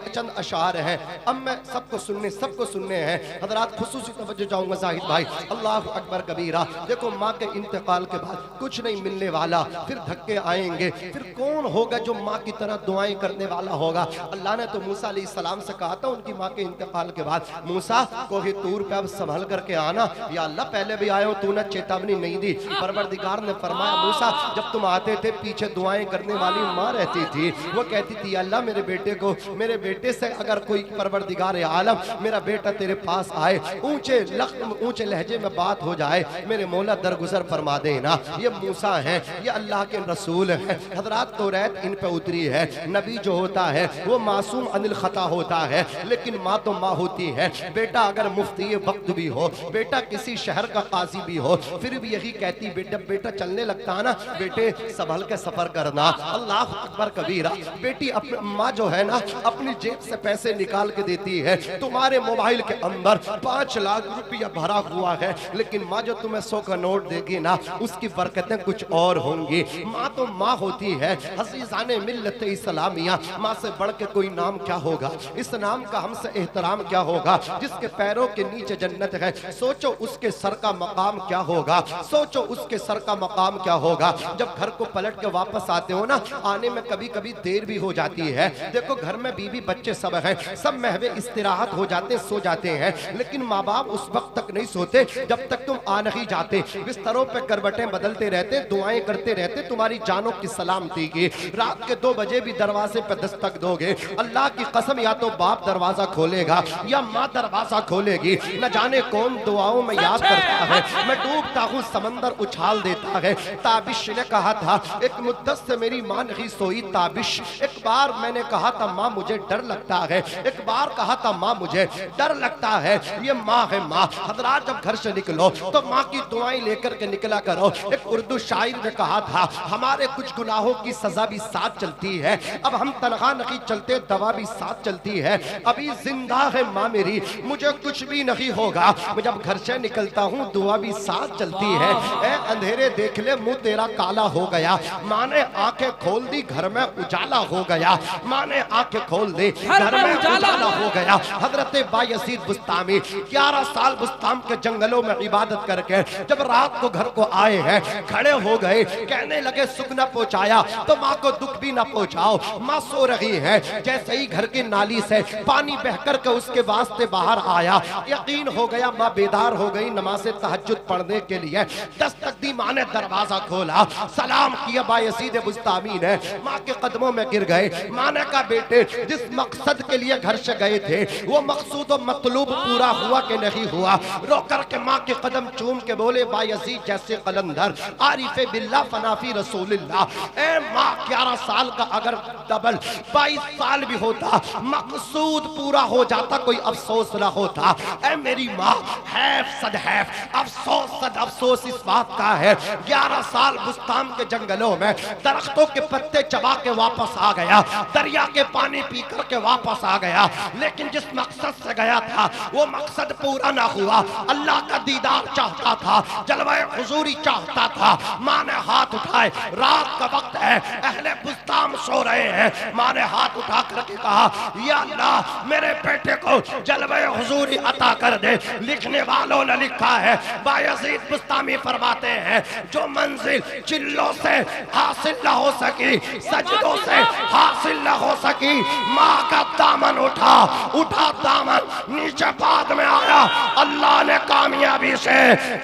चंद अशार हैं, अब मैं सबको सुनने हैं हजरात, खुसूसी तवज्जो चाहूंगा। जाहिद भाई, अल्लाह अकबर कबीरा। देखो माँ के इंतकाल के बाद कुछ नहीं मिलने वाला, फिर धक्के आएंगे, फिर कौन होगा जो माँ की तरह दुआएं करने वाला होगा। अल्लाह ने तो मूसा अलैहिस्सलाम से कहा था उनकी माँ के इंतकाल के बाद, मूसा कोहे तूर पे अब संभल करके आना। या अल्लाह पहले भी आए हो, तूने चेतावनी नहीं दी। परवरदिगार ने फरमाया मूसा जब तुम आते थे पीछे दुआएं करने वाली माँ रहती थी, वो कहती थी अल्लाह मेरे बेटे को, मेरे बेटे से अगर कोई परवरदिगार आलम मेरा बेटा तेरे पास आए, ऊंचे लहजे में बात हो जाए, मेरे मौला दरगुजर फरमा देना। ये मूसा हैं, ये अल्लाह के रसूल हैं। हजरात तौरात इन पे उतरी है। नबी जो होता है वो मासूम अनिल खता होता है, लेकिन माँ तो माँ होती है। बेटा अगर मुफ्ती वक्त भी हो, बेटा किसी शहर का काजी भी हो, फिर भी यही कहती बेटा चलने लगता है ना, बेटे संभल के सफर करना। अल्लाह अकबर कबीरा। बेटी अपनी माँ जो है ना, अपनी जेब से पैसे निकाल के देती है। तुम्हारे मोबाइल के अंदर 5 लाख रुपया भरा हुआ है, लेकिन माँ जो तुम्हें 100 का नोट देगी ना, उसकी बरकतें कुछ और होंगी। माँ तो माँ होती है। अज़ीज़ाने मिल्लत इस्लामिया, माँ से बढ़ के कोई नाम क्या होगा, इस नाम का हमसे एहतराम क्या होगा। जिसके पैरों के नीचे जन्नत है, सोचो उसके सर का मकाम क्या होगा, सोचो उसके सर का मकाम क्या होगा। जब घर को पलट के वापस आते हो ना, आने में कभी कभी देर भी हो जाती है। देखो घर में बीवी बच्चे सब हैं, सब महवे इस्तिराहत हो जाते, सो जाते हैं, लेकिन माँ बाप उस वक्त तक नहीं सोते जब तक तुम आ नहीं जाते। बिस्तरों पे करवटें बदलते रहते, दुआएं करते रहते तुम्हारी जानों की सलामती की। रात के 2 बजे भी दरवाजे पे दस्तक दोगे, अल्लाह की कसम या तो बाप दरवाजा खोलेगा या माँ दरवाजा खोलेगी। न जाने कौन दुआओं में याद करता है। मैं डूबता हूँ समंदर उछाल देता है। ताबिश ने कहा था एक मुद्दत से मेरी माँ नहीं सोई ताबिश। एक बार मैंने कहा था माँ मुझे डर लगता है, एक बार कहा था माँ मुझे डर लगता है। ये माँ है माँ। हजरात जब घर से निकलो तो माँ की दुआएं लेकर के निकला करो। एक उर्दू शायर ने कहा था हमारे कुछ गुनाहों की सजा भी साथ चलती है, अब हम तनखा नहीं चलते दवा भी साथ चलती है। अभी जिंदा है माँ मेरी, मुझे कुछ भी नहीं होगा। जब घर से निकलता हूँ दुआ भी साथ चलती है। ए अंधेरे देख ले मुंह तेरा काला हो गया, माँ ने आंखें खोल दी घर में उजाला हो गया। माँ ने आंखें खोल दी घर में उजाला हो गया। हजरत बायजीद बुस्तामी 11 साल बुस्ताम के जंगलों में इबादत करके जब रात को घर को आए हैं, खड़े हो गए, कहने लगे सुख न पहुंचाया तो माँ को दुख भी न पहुंचाओ। माँ सो रही है, जैसे ही घर की नाली से पानी बहकर के उसके वास्ते बाहर आया, यकीन हो गया माँ बेदार हो गई नमाज तहज्जुद पढ़ने के लिए। दस्तक दी माँ ने दरवाजा खोला, सलाम किया बायजीद बुस्तामी ने। माँ के कदमों कदमों में गिर गए। माँ ने कहा बेटे जिस मकसद के लिए घर से गए थे वो मकसूद और मतलूब पूरा हुआ कि नहीं हुआ? रो करके माँ के कदम चूम के बोले बायजीद जैसे कलंदर आरिफे बिल्ला फनाफी रसूलुल्लाह। ए माँ 11 साल का अगर डबल 22 साल भी होता मकसूद पूरा हो जाता, कोई अफसोस ना होता। ए मेरी माँ हैफ सद हैफ, अफसोस सद अफसोस इस बात का है 11 साल बुस्तान के जंगलों में दरख्तों के पत्ते चबा के वापस आ गया, दरिया के पानी पी कर के वापस आ गया, लेकिन जिस मकसद से गया था वो मकसद पूरा ना हुआ। अल्लाह का दीदार चाहता था, जलवाए हुजूरी चाहता था। माँ ने हाथ उठाए, रात का वक्त है, अहले बुस्तान सो रहे हैं। माँ ने हाथ उठा करके कहा या अल्लाह मेरे बेटे को जलवाए हुजूरी अता कर दे। लिखने वालों ने लिखा है, बायजीद बुस्तामी फरमाते हैं जो मंजिल चिल्लों से हासिल न हो सकी, सजदों से हासिल न हो सकी, माँ का दामन उठा दामन नीचे बाद में आया। अल्लाह ने कामयाबी से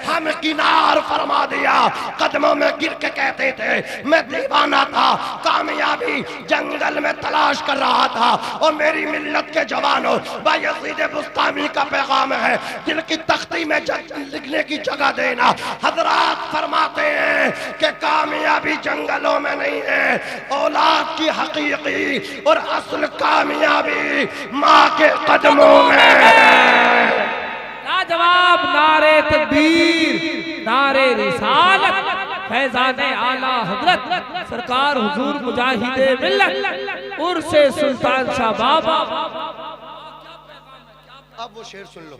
हम किनार फरमा दिया। कदमों में गिर के कहते थे मैं दीवाना था, कामयाबी जंगल में तलाश कर रहा था। और मेरी मिल्लत के जवानों, बायजीद बुस्तामी का पैगाम है दिल की तख्ती में लिखने की जगह देना। हजरात फरमाते हैं कि कामयाबी जंगलों में नहीं है, औलाद की हकीकी और असल कामयाबी माँ के कदमों में है। लाजवाब नारे तकबीर, नारे रिसालत, फैजाने आला हजरत सरकार हुजूर मुजाहिदे मिल्लत उर्से सुल्तान शाह बाबा। अब वो शेर सुन लो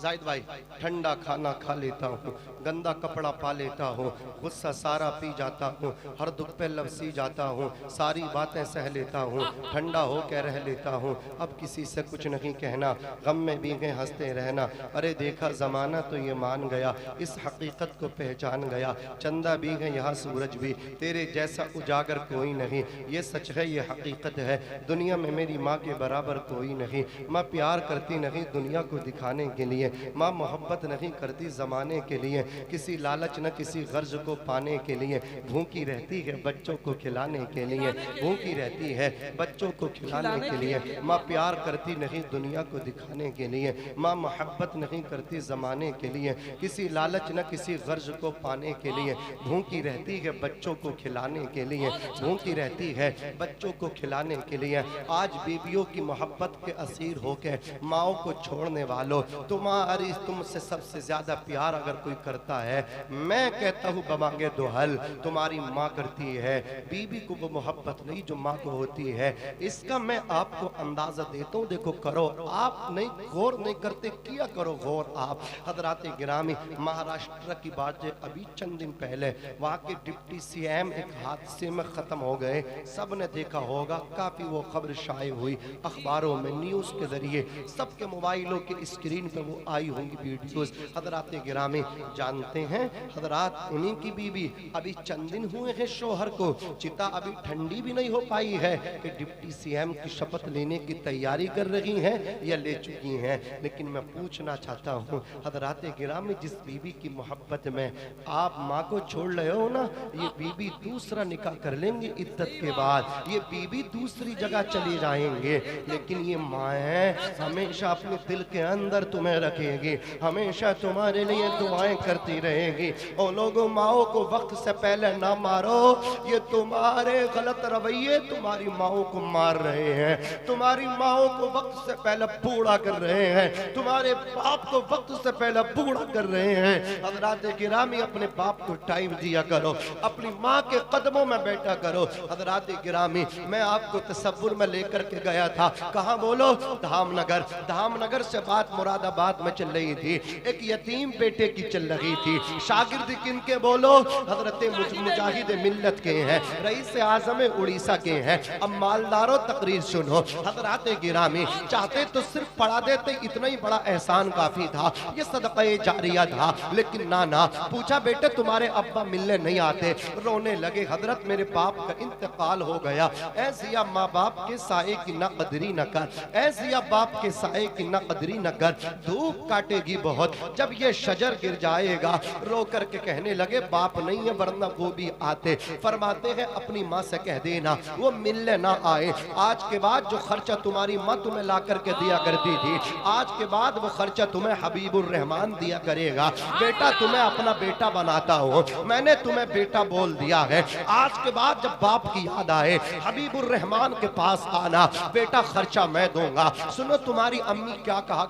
जाहिद भाई। ठंडा खाना खा लेता हूँ, गंदा कपड़ा पा लेता हूँ, गुस्सा सारा पी जाता हूँ, हर दुख पे लपसी जाता हूँ, सारी बातें सह लेता हूँ, ठंडा हो के रह लेता हूँ, अब किसी से कुछ नहीं कहना, गम में भीगे हंसते रहना। अरे देखा ज़माना तो ये मान गया, इस हकीकत को पहचान गया, चंदा भी है यहाँ सूरज भी, तेरे जैसा उजागर कोई नहीं, ये सच है ये हकीकत है, दुनिया में मेरी माँ के बराबर कोई नहीं। माँ प्यार करती नहीं दुनिया को दिखाने के लिए, माँ मोहब्बत नहीं करती ज़माने के लिए, किसी लालच न किसी गर्ज को पाने के लिए, भूखी रहती है बच्चों को खिलाने के लिए, भूखी रहती है बच्चों को खिलाने के लिए। माँ प्यार करती नहीं दुनिया को दिखाने के लिए, माँ मोहब्बत नहीं करती ज़माने के लिए, किसी लालच न किसी गर्ज को पाने के लिए, भूखी रहती है बच्चों को खिलाने के लिए, भूखी रहती है बच्चों को खिलाने के लिए। आज बीवियों की मोहब्बत के असीर होकर माओ को छोड़ने वालों, तुम्हारी तुमसे सबसे ज्यादा प्यार अगर कोई करता है, मैं कहता हूँ बमांगे दो हल, तुम्हारी माँ करती है। बीबी को वो मोहब्बत नहीं जो माँ को होती है, इसका मैं आपको अंदाजा देता हूँ। देखो करो, आप नहीं गौर नहीं करते, किया करो गौर आप। हजरात गिरामी, महाराष्ट्र की बात है, अभी चंद दिन पहले वहाँ के डिप्टी सीएम एक हादसे में खत्म हो गए, सब ने देखा होगा, काफी वो खबर शाये हुई अखबारों में, न्यूज के जरिए सबके मोबाइलों के स्क्रीन पे वो आई होंगी वीडियोस। हजरात गिरामी जानते हैं, हजरात उन्हीं की बीवी अभी चंद दिन हुए हैं शोहर को, चिता अभी ठंडी भी नहीं हो पाई है कि डिप्टी सीएम की शपथ लेने की तैयारी कर रही हैं या ले चुकी हैं। लेकिन मैं पूछना चाहता हूँ हजरात गिरामी, जिस बीवी की मोहब्बत में आप माँ को छोड़ रहे हो ना, ये बीवी दूसरा निकाह कर लेंगे इद्दत के बाद, ये बीवी दूसरी जगह चली जाएंगे, लेकिन ये माएँ हमेशा अपने दिल के अंदर तुम्हें रखेगी, हमेशा तुम्हारे लिए दुआएं करती रहेगी। और लोगों, माओ को वक्त से पहले ना मारो, ये तुम्हारे गलत रवैये तुम्हारी माओ को मार रहे हैं, तुम्हारी माओ को वक्त से पहले बूढ़ा कर रहे हैं, तुम्हारे बाप को वक्त से पहले बूढ़ा कर रहे हैं। हजरात गिरामी, अपने बाप को टाइम दिया करो, अपनी माँ के कदमों में बैठा करो। हजरात गिरामी, मैं आपको तसव्वुर में लेकर के गया था, कहाँ बोलो, धामनगर। धामनगर से बात मुरादाबाद में चल रही थी, एक यतीम बेटे की चल रही थी। शागिर्द किनके बोलो, हजरत मुजाहिद मिल्लत के हैं, रईस आज़म उड़ीसा के हैं। अब मालदारों तकरीर सुनो। हजरात गिरामी, चाहते तो सिर्फ पढ़ा देते, इतना ही बड़ा एहसान काफी था, ये सदक़ा जारिया था, लेकिन ना पूछा बेटे तुम्हारे अब्बा मिलने नहीं आते, रोने लगे, हजरत मेरे बाप का इंतकाल हो गया। ऐसिया माँ बाप के साए की ना कदरी न कर, ऐसिया बाप के साए की ना कदरी न कर, धूप धूप काटेगी बहुत। जब ये शजर गिर जाएगा, रो करके कहने लगे बाप नहीं है वरना वो भी आते। फरमाते हैं अपनी माँ से कह देना वो मिलने ना आए। आज के बाद जो खर्चा तुम्हारी माँ तुम्हें ला करके दिया करती थी, आज के बाद वो खर्चा तुम्हें हबीबुर रहमान दिया करेगा। बेटा तुम्हें अपना बेटा बनाता हूँ, मैंने तुम्हें बेटा बोल दिया है। आज के बाद जब बाप की याद आए हबीबुर रहमान के पास आना, बेटा खर्चा मैं दूंगा। सुनो तुम्हारी अम्मी क्या कहा,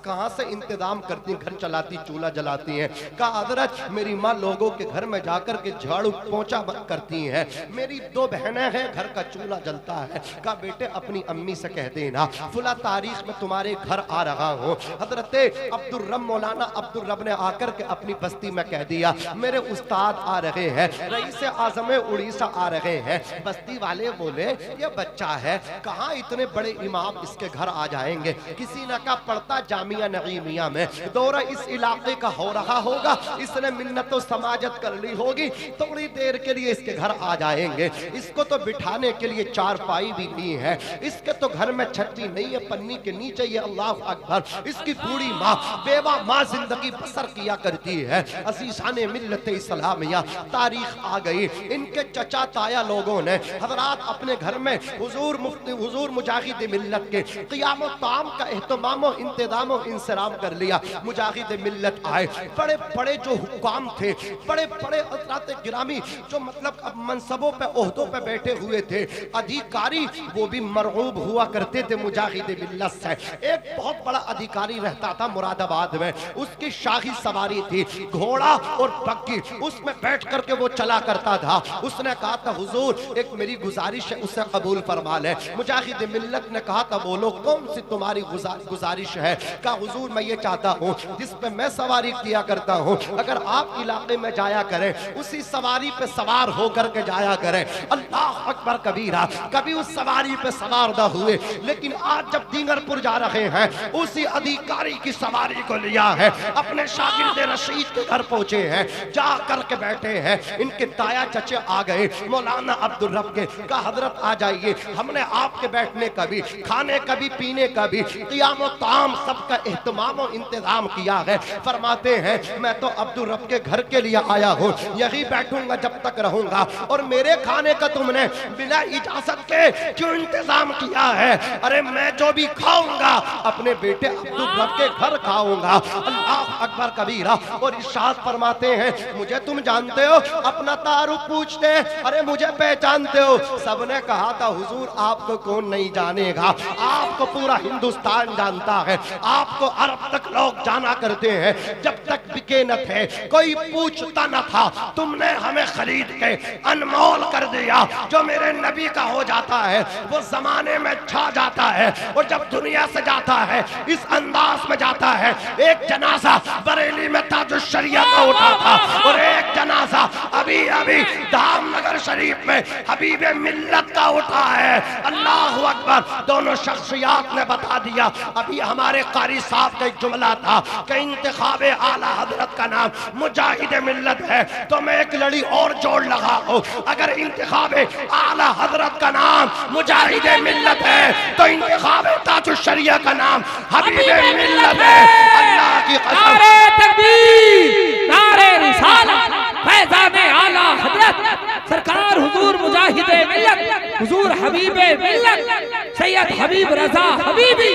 कहां से इंतजाम करती, घर चलाती, चूल्हा जलाती हैं। कहा हजरत मेरी माँ लोगों के घर में जाकर के झाड़ू पोंछा करती हैं, मेरी 2 बहनें हैं, घर का चूल्हा जलता है। कहा बेटे अपनी अम्मी से कह देना फुला तारीख में तुम्हारे घर आ रहा हूँ। हजरत अब्दुल रब मौलाना अब्दुल रब ने आकर के अपनी बस्ती में कह दिया मेरे उस्ताद आ रहे हैं, रईस आज़म उड़ीसा आ रहे हैं। बस्ती वाले बोले ये बच्चा है, कहाँ इतने बड़े इमाम इसके घर आ जाएंगे। किसी ने कहा पढ़ता जामिया नईमिया में, दौरा इस इलाके का हो रहा होगा, इसने मिन्नत समाजत कर ली होगी, थोड़ी देर के लिए इसके घर आ जाएंगे। इसको तो बिठाने के लिए 4 पाई भी नहीं है, इसके तो घर में छत भी नहीं है, पन्नी के नीचे ये अल्लाह अकबर इसकी बूढ़ी माँ बेवा माँ जिंदगी बसर किया करती है। अजीज़ाने मिल्लत इस्लामिया तारीख आ गई, इनके चचा ताया लोगों ने हजरात अपने घर में हुजूर मुफ्ती हुजूर मुजाहिद मिल्लत के क़ियाम ताम का एहतमाम और इंतजाम और इंसराम कर लिया। मुजाहिद मिल्लत आए, बड़े बड़े जो हुक्काम थे, बड़े बड़े हज़रात गिरामी जो मतलब अब मनसबों पे ओहदों पे बैठे हुए थे, अधिकारी, वो भी मरगूब हुआ करते थे मुजाहिद मिल्लत से। एक बहुत बड़ा अधिकारी रहता था मुरादाबाद में, उसकी शाही सवारी थी, घोड़ा और बग्गी, उसमें बैठ करके वो चला करता था। उसने कहा था हुजूर एक मेरी गुजारिश है, उसे कबूल फरमा ले। मुजाहिद मिल्लत ने कहा था बोलो कौन सी तुम्हारी गुजारिश है। कहा हुजूर मैं ये चाहता हूँ जिस पे मैं सवारी किया करता हूँ, अगर आप इलाके में जाया करें उसी सवारी पे सवार होकर के जाया करें। अल्लाह अकबर कबीरा, कभी उस सवारी पे सवार न हुए, लेकिन आज जब दींगरपुर जा रहे हैं उसी अधिकारी की सवारी को लिया है, अपने शागिर्द रशीद के घर पहुंचे हैं, जा करके बैठे हैं। इनके ताया चचे आ गए मौलाना अब्दुल रब के, कहा हजरत आ जाइए, हमने आपके बैठने का भी, खाने का भी, पीने का भी, क़ियाम ताम सबका एहतमाम और इंतजाम किया है। फरमाते हैं मैं तो अब्दुल रब के घर के लिए आया हूँ, यही बैठूंगा जब तक रहूंगा, और मेरे खाने का तुमने बिना इजाजत के क्यों इंतजाम किया है? अरे मैं जो भी खाऊंगा अपने बेटे अब्दुल रब के घर खाऊंगा। अल्लाह अकबर कबीरा। और इरशाद फरमाते हैं मुझे तुम जानते हो? अपना तारुफ पूछते, अरे मुझे पहचानते हो? सबने कहा था हुजूर आपको कौन नहीं जानेगा, आपको पूरा हिंदुस्तान जानता है, आपको अरब तक लोग जाना करते हैं। जब तक बिके न थे कोई पूछता न था, तुमने हमें खरीद के अनमोल कर दिया। जो मेरे नबी का हो जाता है वो जमाने में छा जाता है, और जब दुनिया से जाता है इस अंदाज में जाता है। एक जनाजा बरेली में ताजुश शरिया का उठा था, और एक जनाजा अभी अभी धामनगर शरीफ में हबीब मिल्लत का उठा है। अल्लाह अकबर। दोनों शख्सियात ने बता दिया। अभी हमारे कारी साहब का एक जुमला था कि इंतखाबे आला हजरत का नाम मुजाहिद मिल्लत है, तो मैं एक लड़ी और जोड़ लगा हूं, अगर इंतखाबे आला हजरत का नाम मुजाहिद मिल्लत है तो इंतखाबे ताजुश शरिया का नाम हबीब मिल्लत है। अल्लाह की कसम। नारे तकबीर, नारे रिसालत, फैज़ाने आला हजरत सरकार हुजूर मुजाहिद मिल्लत, हुजूर हबीब मिल्लत सैयद हबीब रजा हबीबी।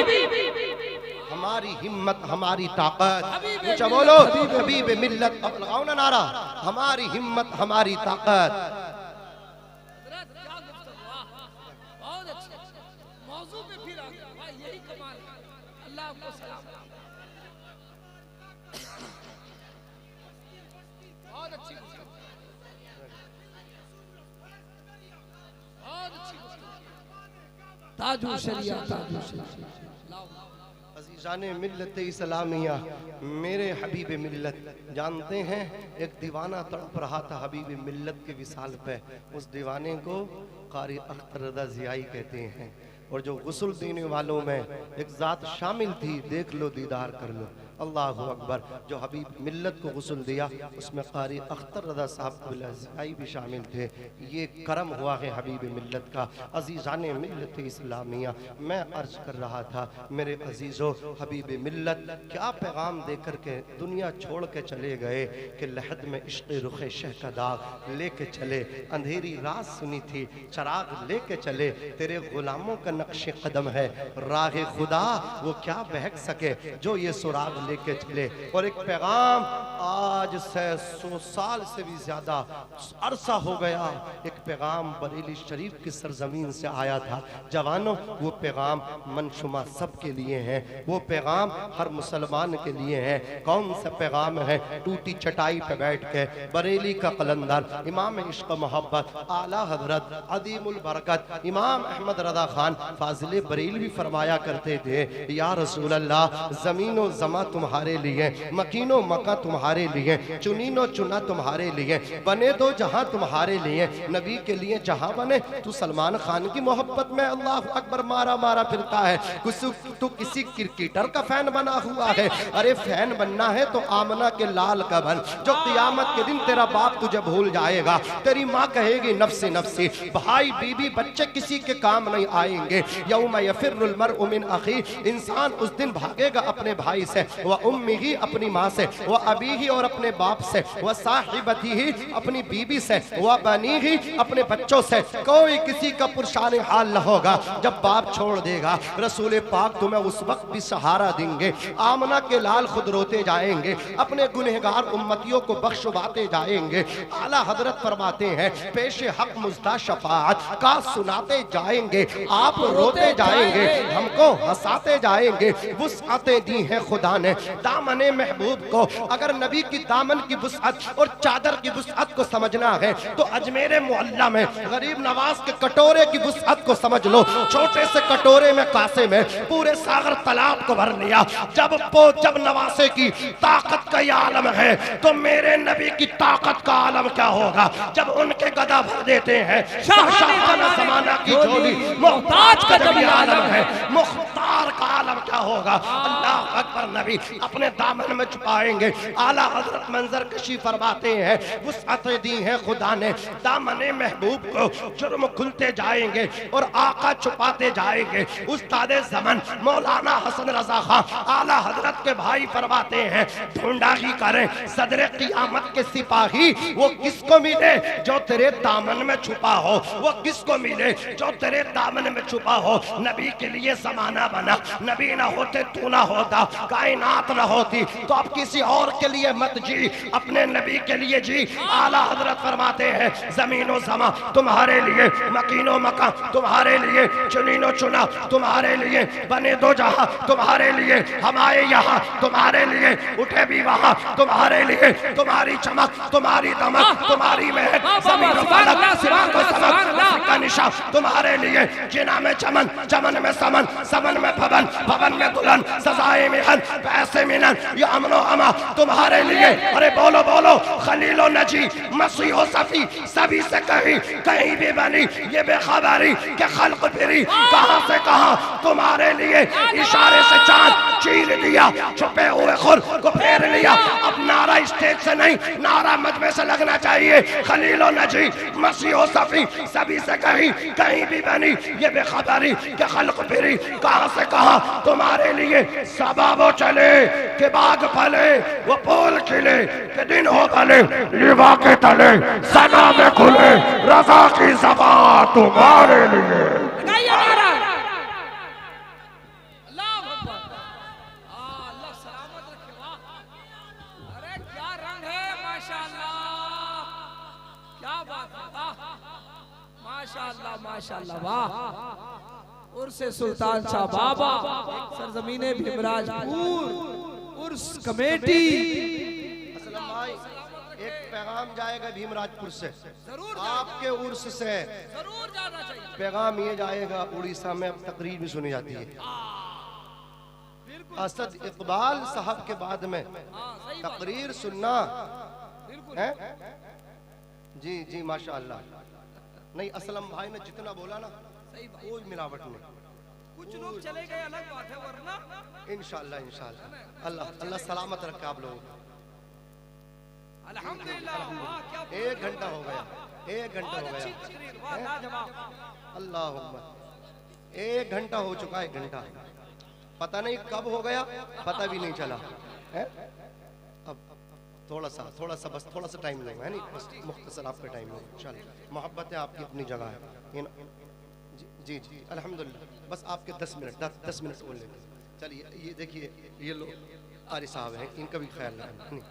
हमारी हिम्मत हमारी ताकत, ऊंचा बोलो हबीब मिल्लत। अब लगाओ ना नारा, हमारी हिम्मत हमारी ताकत। ताजु शरिया, ताजु शरिया। अज़ीज़ाने मिल्लत इस्लामिया, मेरे हबीब मिल्लत जानते हैं एक दीवाना तड़प रहा था हबीब मिल्लत के विसाल पे। उस दीवाने को कारी अख्तर रज़ा ज़ियाई कहते हैं, और जो गुस्ल देने वालों में एक ज़ात शामिल थी, देख लो दीदार कर लो। अल्लाह अकबर। जो हबीब मिल्लत को गुस्ल दिया उसमें कारी अख्तर रज़ा साहब भी शामिल थे। ये करम हुआ है हबीब मिल्लत का। अजीज़ान मिल्लत इस्लामिया, मैं अर्ज कर रहा था मेरे अजीज़ों, हबीब मिल्लत क्या पैगाम देकर के दुनिया छोड़ के चले गए कि लहद में इश्क़ रुख़ शह का दाग लेके चले। अंधेरी रात सुनी थी चराग लेके चले। तेरे गुलामों का नक्श कदम है राह खुदा, वो क्या बहक सके जो ये सुराग लेके चले। और एक पैगाम आज से 100 साल से भी ज्यादा अरसा हो गया, एक पैगाम बरेली शरीफ की सरजमीन से आया था। जवानों, वो पैगाम मनशुमा सब के लिए है, वो पैगाम हर मुसलमान के लिए है। कौन सा पैगाम है? टूटी चटाई पे बैठ के बरेली का कलंदर इमाम इश्क मोहब्बत आला हजरत अदीमुल बरकत इमाम अहमद रजा खान फाजिल बरेलवी फरमाया करते थे, या रसूल अल्लाह, जमीनो जमा तुम्हारे लिए, मकीनो मका तुम्हारे लिए, चुनीनो चुना तुम्हारे लिए, बने दो जहां तुम्हारे लिए, नबी के लिए जहां बने। तू सलमान खान की मोहब्बत में अल्लाह अकबर मारा मारा फिरता है। तू किसी क्रिकेटर का फैन बना हुआ है। अरे फैन बनना है तो आमना के लाल का बन, जो क़यामत के दिन तेरा बाप तुझे भूल जाएगा। तेरी माँ कहेगी नफ्सी नफ्सी, भाई बीबी बच्चे किसी के काम नहीं आएंगे। यौम यफिर्रुल मर्उ मिन अखी, इंसान उस दिन भागेगा अपने भाई से, वह उम्मीही अपनी माँ से, वह अबीही और अपने बाप से, वह साहिबतीही अपनी बीबी से, वह बनीही अपने बच्चों से। कोई किसी का पुरशान हाल न होगा जब बाप छोड़ देगा। रसूल पाक तुम्हें उस वक्त भी सहारा देंगे। आमना के लाल खुद रोते जाएंगे, अपने गुनहगार उम्मतियों को बख्शवाते जाएंगे। आला हजरत फरमाते हैं पेश हक मुज़्दा शफाअत का सुनाते जाएंगे। आप रोते जाएंगे, हमको हंसाते जाएंगे। वुसअतें दी हैं खुदा ने दामने महबूब को। अगर नबी की दामन की वुसअत और चादर की वुसअत को समझना है तो अजमेर मोहल्ला में गरीब नवाज के कटोरे की वुसअत को समझ लो। छोटे से कटोरे में कासे में पूरे सागर तालाब को भर लिया। जब नवासे की ताकत का ये आलम है तो मेरे नबी की ताकत का आलम क्या होगा जब उनके गदा भर देते हैं। शाहजहां ज़माना की झोली मोहताज का जब ये आलम है, मुख्तार का आलम क्या होगा। अल्लाह अकबर। नबी अपने दामन में छुपाएंगे। आला हजरत मंजर कशी फरमाते हैं वुसअतें दी हैं खुदा ने दामने महबूब को। जुर्म खुलते जाएंगे और आका छुपाते जाएंगे। उस्ताद ज़मान मौलाना हसन रजा खां आला हजरत के भाई फरमाते हैं ढूंढाही करें सदर क़यामत के सिपाही, वो किसको मिले जो तेरे दामन में छुपा हो, वो किसको मिले जो तेरे दामन में छुपा हो। नबी के लिए ज़माना बना, नबी ना होते तू ना होता, कायनात ना होती तो अब किसी और के लिए मत जी, अपने नबी के लिए जी। आला हजरत फरमाते हैं जमीनो जमा तुम्हारे लिए, मकीनो मका तुम्हारे लिए, चुनीनो चुना तुम्हारे लिए, बने दो जहां तुम्हारे लिए, हम आए यहाँ तुम्हारे लिए, उठे भी वहां तुम्हारे लिए। तुम्हारी चमक तुम्हारी दमक तुम्हारी महक जमीनो फलक सिवान को समक का निशा तुम्हारे लिए। जिना में चमन, चमन में समन, समन में भवन, भवन में दुल्हन, सजाए मिहन, पैसे मिलन, ये अमनो अमा तुम्हारे लिए। अरे बोलो बोलो खलीलो नजी मसीहो सफी सभी से कहीं भी बनी ये बेखबरी के खल्क फिरी कहां से कहां तुम्हारे लिए। इशारे से चांद चीर लिया, छुपे हुए खुद को फेर लिया। अब नारा स्टेज से नहीं, नारा मजमे से लगना चाहिए। खलीलो नजी मसीहो सफी सभी से कहीं भी बनी ये बेखबरी के खल्क फिरी कहां से कहां तुम्हारे लिए। सबाबो चले के बाग फले, वो फूल खिले के दिन हो भले, लिवा के तले सना में खुले, रज़ा की ज़बा तुम्हारे लिए। माशाअल्लाह वाह। उर्से सुल्तान शाह बाबा सरजमीने भीमराजपुर उर्स कमेटी। असलम भाई एक पैगाम जाएगा भीमराजपुर से, आपके उर्स से जरूर जाना चाहिए। पैगाम ये जाएगा उड़ीसा में, अब तकरीर भी सुनी जाती है। असद इकबाल साहब के बाद में तकरीर सुनना है। जी जी माशाअल्लाह। नहीं असलम भाई ने जितना बोला ना कोई मिलावट नहीं, कुछ लोग चले गए अलग बात है, वरना इंशाल्लाह इंशाल्लाह अल्लाह अल्लाह सलामत रखे आप लोगों को। अल्हम्दुलिल्लाह। वाह, क्या 1 घंटा हो गया, 1 घंटा हो अच्छी गया। तकरीर, वाह लाजवाब। अल्लाह 1 घंटा हो चुका है, 1 घंटा पता नहीं कब हो गया, पता भी नहीं चला है। अब थोड़ा सा बस थोड़ा सा टाइम लगा है, नहीं बस मुख्तसर आपका टाइम लगा इंशाल्लाह। मोहब्बत है आपकी अपनी जगह है। जी जी अल्हम्दुलिल्लाह। बस आपके 10 मिनट बोल लेंगे। चलिए ये देखिए, ये लोग कारी साहब हैं, इनका भी ख्याल रखें।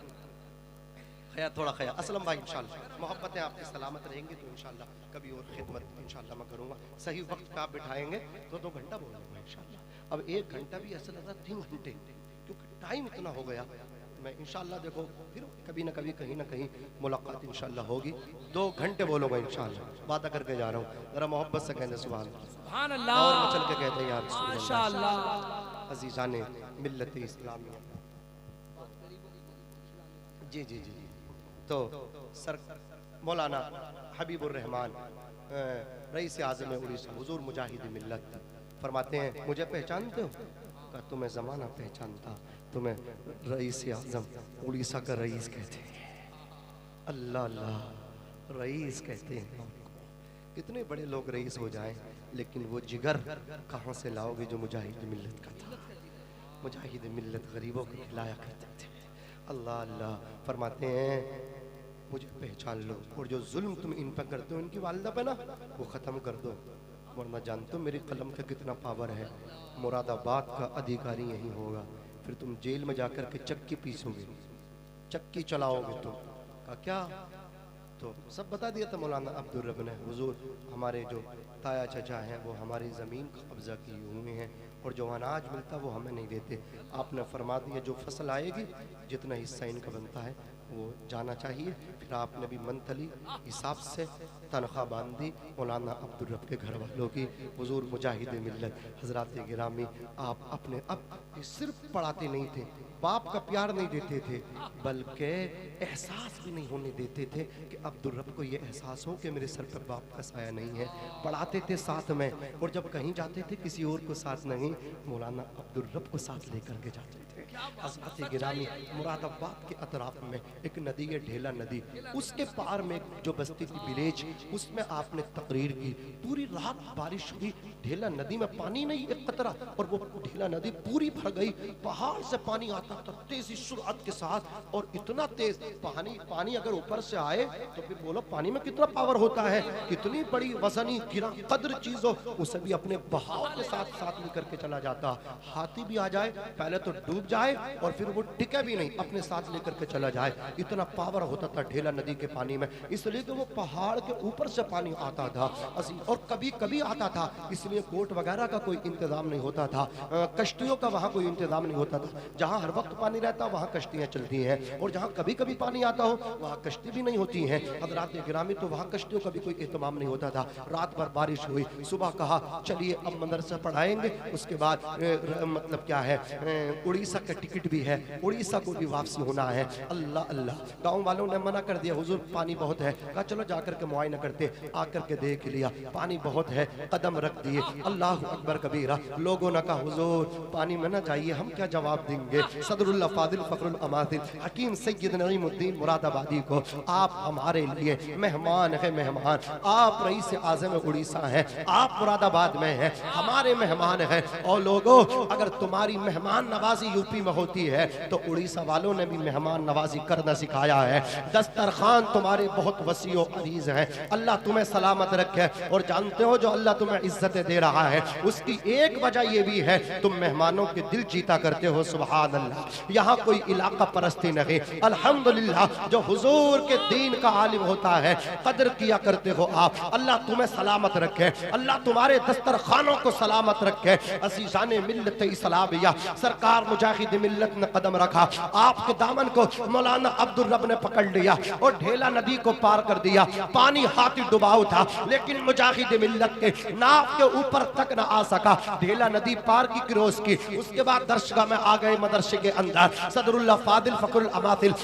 थोड़ा ख्याल असलम भाई, इंशाल्लाह मोहब्बतें आपकी सलामत रहेंगी तो इंशाल्लाह कभी और खिदमत इंशाल्लाह मैं करूँगा। सही वक्त पे आप बिठाएंगे तो 2 घंटा बोलूँगा इंशाल्लाह। अब 1 घंटा भी ऐसा लग रहा 3 घंटे, क्योंकि टाइम इतना हो गया। मैं इंशाल्लाह देखो फिर कभी ना कभी कहीं ना कहीं मुलाकात इंशाल्लाह होगी। 2 घंटे बोलूँगा इंशाल्लाह, वादा करके जा रहा हूँ। जरा मोहब्बत से कहते सुभान अल्लाह, और मचल के कहते हैं यार माशाअल्लाह। अजीज़ाने मिल्लत इस्लामिया। जी जी जी तो सर मौलाना हबीबुर रहमान रईस आज़म उड़ीसा हुजूर मुजाहिद मिल्लत फरमाते हैं, मुझे पहचानते हो? का तुम्हें ज़माना पहचानता, तुम्हें रईस आज़म उड़ीसा का रईस कहते हैं। अल्लाह अल्लाह, रईस कहते हैं। कितने बड़े लोग रईस हो जाएं, लेकिन वो जिगर कहाँ से लाओगे जो मुजाहिद मिल्लत का था। मुजाहिद मिल्लत गरीबों को खिलाया करते थे। अल्लाह अल्लाह फरमाते हैं, मुझे पहचान लो और जो जुल्म तुम इन पर करते हो, इनकी वालिदा पे ना, वो ख़त्म कर दो, वरना जानते हो मेरी कलम का कितना पावर है। मुरादाबाद का अधिकारी यही होगा, फिर तुम जेल में जाकर के चक्की पीसोगे, चक्की चलाओगे तुम का क्या। तो सब बता दिया था मौलाना अब्दुल रब ने। हुजूर हमारे जो ताया चचा हैं वो हमारी ज़मीन का कब्ज़ा किए हुए हैं और जो अनाज मिलता वो हमें नहीं देते। आपने फरमा दिया जो फसल आएगी जितना हिस्सा इनका बनता है वो जाना चाहिए। फिर आपने भी मंथली हिसाब से तनख्वाह बांधी मौलाना अब्दुल रब के घर वालों की। हुजूर मुजाहिद मिल्लत हज़रात गिरामी, आप अपने अब सिर्फ पढ़ाते नहीं थे, बाप का प्यार नहीं देते थे, बल्कि एहसास भी नहीं होने देते थे कि अब्दुल रब को ये एहसास हो कि मेरे सर पर बाप का साया नहीं है। पढ़ाते थे साथ में, और जब कहीं जाते थे किसी और को साथ नहीं, मौलाना अब्दुल रब को साथ लेकर के जाते थे। हज़रात गिरामी, मुरादाबाद के अतराफ में एक नदी है ढेला नदी, उसके पार में जो बस्ती थी विलेज, उसमें आपने तकरीर की। पूरी रात बारिश हुई, ढेला नदी में पानी नहीं एक कतरा, और वो ढेला नदी पूरी भर गई। पहाड़ से पानी आता था तेजी सुरअत के साथ, और इतना तेज पानी अगर ऊपर से आए तो फिर बोलो पानी में कितना पावर होता है। कितनी बड़ी वजनी गिरा कद्र चीज हो, उसे भी अपने बहाव के साथ साथ लेकर के चला जाता। हाथी भी आ जाए पहले तो डूब जाए और फिर वो टिके भी नहीं, अपने साथ लेकर के चला जाए। इतना पावर होता था ढेला नदी के पानी में, इसलिए कि वो पहाड़ के ऊपर से पानी आता था। और कभी कभी आता था, इसलिए बोट वगैरह का कोई इंतजाम नहीं होता था, कश्तियों का वहाँ कोई इंतजाम नहीं होता था। जहाँ हर वक्त पानी रहता वहाँ कश्तियाँ चलती हैं, और जहाँ कभी कभी पानी आता हो वहाँ कश्ती भी नहीं होती हैं। हज़रात गिरामी, तो वहाँ कश्तियों का भी कोई एहतमाम नहीं होता था। रात भर बारिश हुई, सुबह कहा चलिए अब मदरसा पढ़ाएंगे, उसके बाद मतलब क्या है उड़ीसा का टिकट भी है, उड़ीसा को भी वापसी होना है। अल्लाह अल्लाह, गाँव वालों ने मना कर दिया, हुजूर पानी बहुत है। कहा चलो जाकर के मुआयना करते। आकर के देख लिया पानी बहुत है, कदम रख दिए, अल्लाह अकबर कबीरा। लोगों ने कहा हुजूर पानी में ना जाइए, हम क्या जवाब देंगे। सदरुल्लाह फादिल फखरुल अमादिल हकीम सैयद नईमुद्दीन मुरादाबादी को, आप हमारे लिए मेहमान है, मेहमान। आप रईस आज़म उड़ीसा हैं, आप मुरादाबाद में हैं, हमारे मेहमान हैं। और लोगों, अगर तुम्हारी मेहमान नवाजी यूपी में होती है तो उड़ीसा वालों ने भी मेहमान नवाजी करना सिखाया है। दस्तरखान तुम्हारे बहुत वसी और अजीज हैं, अल्लाह तुम्हें सलामत रखे। और जानते हो जो अल्लाह तुम्हें इज्जतें दे रहा है उसकी एक वजह ये भी है, तुम मेहमानों के दिल जीता करते हो। सुभान अल्लाह, यहाँ कोई इलाका परस्ती नहीं, अल्हम्दुलिल्लाह। जो हुजूर के दीन का आलिम होता है कदर किया करते हो आप। अल्लाह तुम्हें सलामत रखे, अल्लाह तुम्हारे दस्तरखानों को सलामत रखे। अज़ीज़ाने मिल्लत इस्लामिया, सरकार मुजाहिद मिल्लत ने कदम रखा, आपके दामन को मौलाना अब्दुल रब ने पकड़ लिया और ढेला नदी को पार कर दिया। पानी हाथी डुबाऊ था, लेकिन मुजाहिद मिल्लत के नाव के ऊपर तक न आ सका। ढेला नदी पार की क्रॉस की, उसके बाद दर्शगाह में आ गए मदरसे के अंदर सदरुल्लाह फादिल फखरुल अमातिल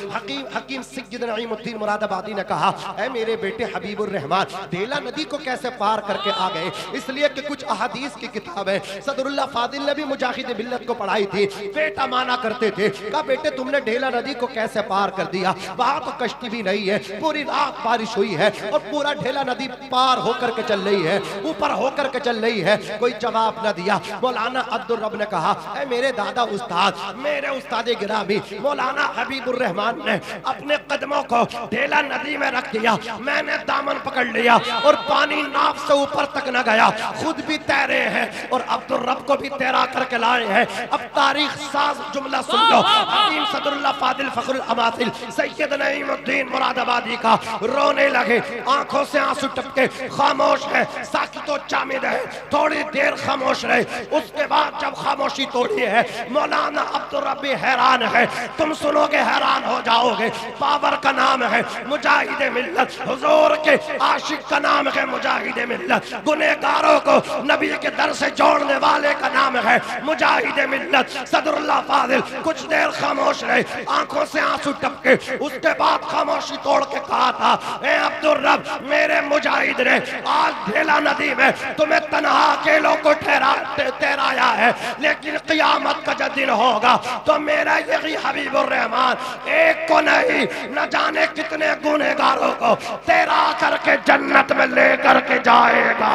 हकीम सैयद नईमुद्दीन मुरादाबादी ने कहा, ऐ मेरे बेटे हबीबुर रहमान, डेला नदी को कैसे पार करके आ गए? इसलिए कि कुछ अहादीस की किताब है, सदरुल्लाह फादिल ने भी मुजाहिद मिल्लत को पढ़ाई थी। बेटा माना करते थे, कहा बेटे तुमने डेला नदी को कैसे पार कर दिया? वहां तो कश्ती भी नहीं है, पूरी रात बारिश हुई है और पूरा ढेला नदी पार होकर के चल रही है, ऊपर होकर के चल रही है। कोई जवाब न दिया। मौलाना अब्दुल रब ने कहा, ऐ मेरे दादा उस्ताद, मेरे उस्ताद गिरामी मौलाना हबीबुर रहमान ने अपने कदमों को ढेला नदी में रख दिया, मैंने दामन पकड़ लिया और पानी नाव से ऊपर तक न गया, खुद भी तैरे हैं और अब्दुल रब को भी तैरा करके लाए हैं। अब तारीख साज जुमला सुन लो। हकीम सदरुल्लाह फादिल फखरुल अमातिल सैयद नईमुद्दीन मुरादाबादी का रोने लगे, आंखों से आंसू टपके, खामोश है, साकितो चामिद है, थोड़ी देर खामोश रहे। उसके बाद जब खामोशी तोड़ी है, मौलाना अब्दुल रब्बी हैरान है, तुम सुनोगे हैरान हो जाओगे। पावर का नाम है मुजाहिद मिल्लत, हुजूर के आशिक का नाम है मुजाहिद मिल्लत, गुनहगारों को नबी के दर से जोड़ने वाले का नाम है मुजाहिद मिल्लत। सदरुल्लाह फादिल कुछ देर खामोश रहे, आंखों से आंसू टपके, उसके बाद खामोशी तोड़ के कहा था, ए अब्दुल रब, मेरे मुजाहिद ने आज ढेला नदी में तुम्हें तन्हा अकेलों को ठहराया है, लेकिन क़यामत का जब दिन होगा तो मेरा यही हबीबुर रहमान एक को नहीं न जाने कितने गुनहगारों को तेरा करके जन्नत में लेकर के जाएगा।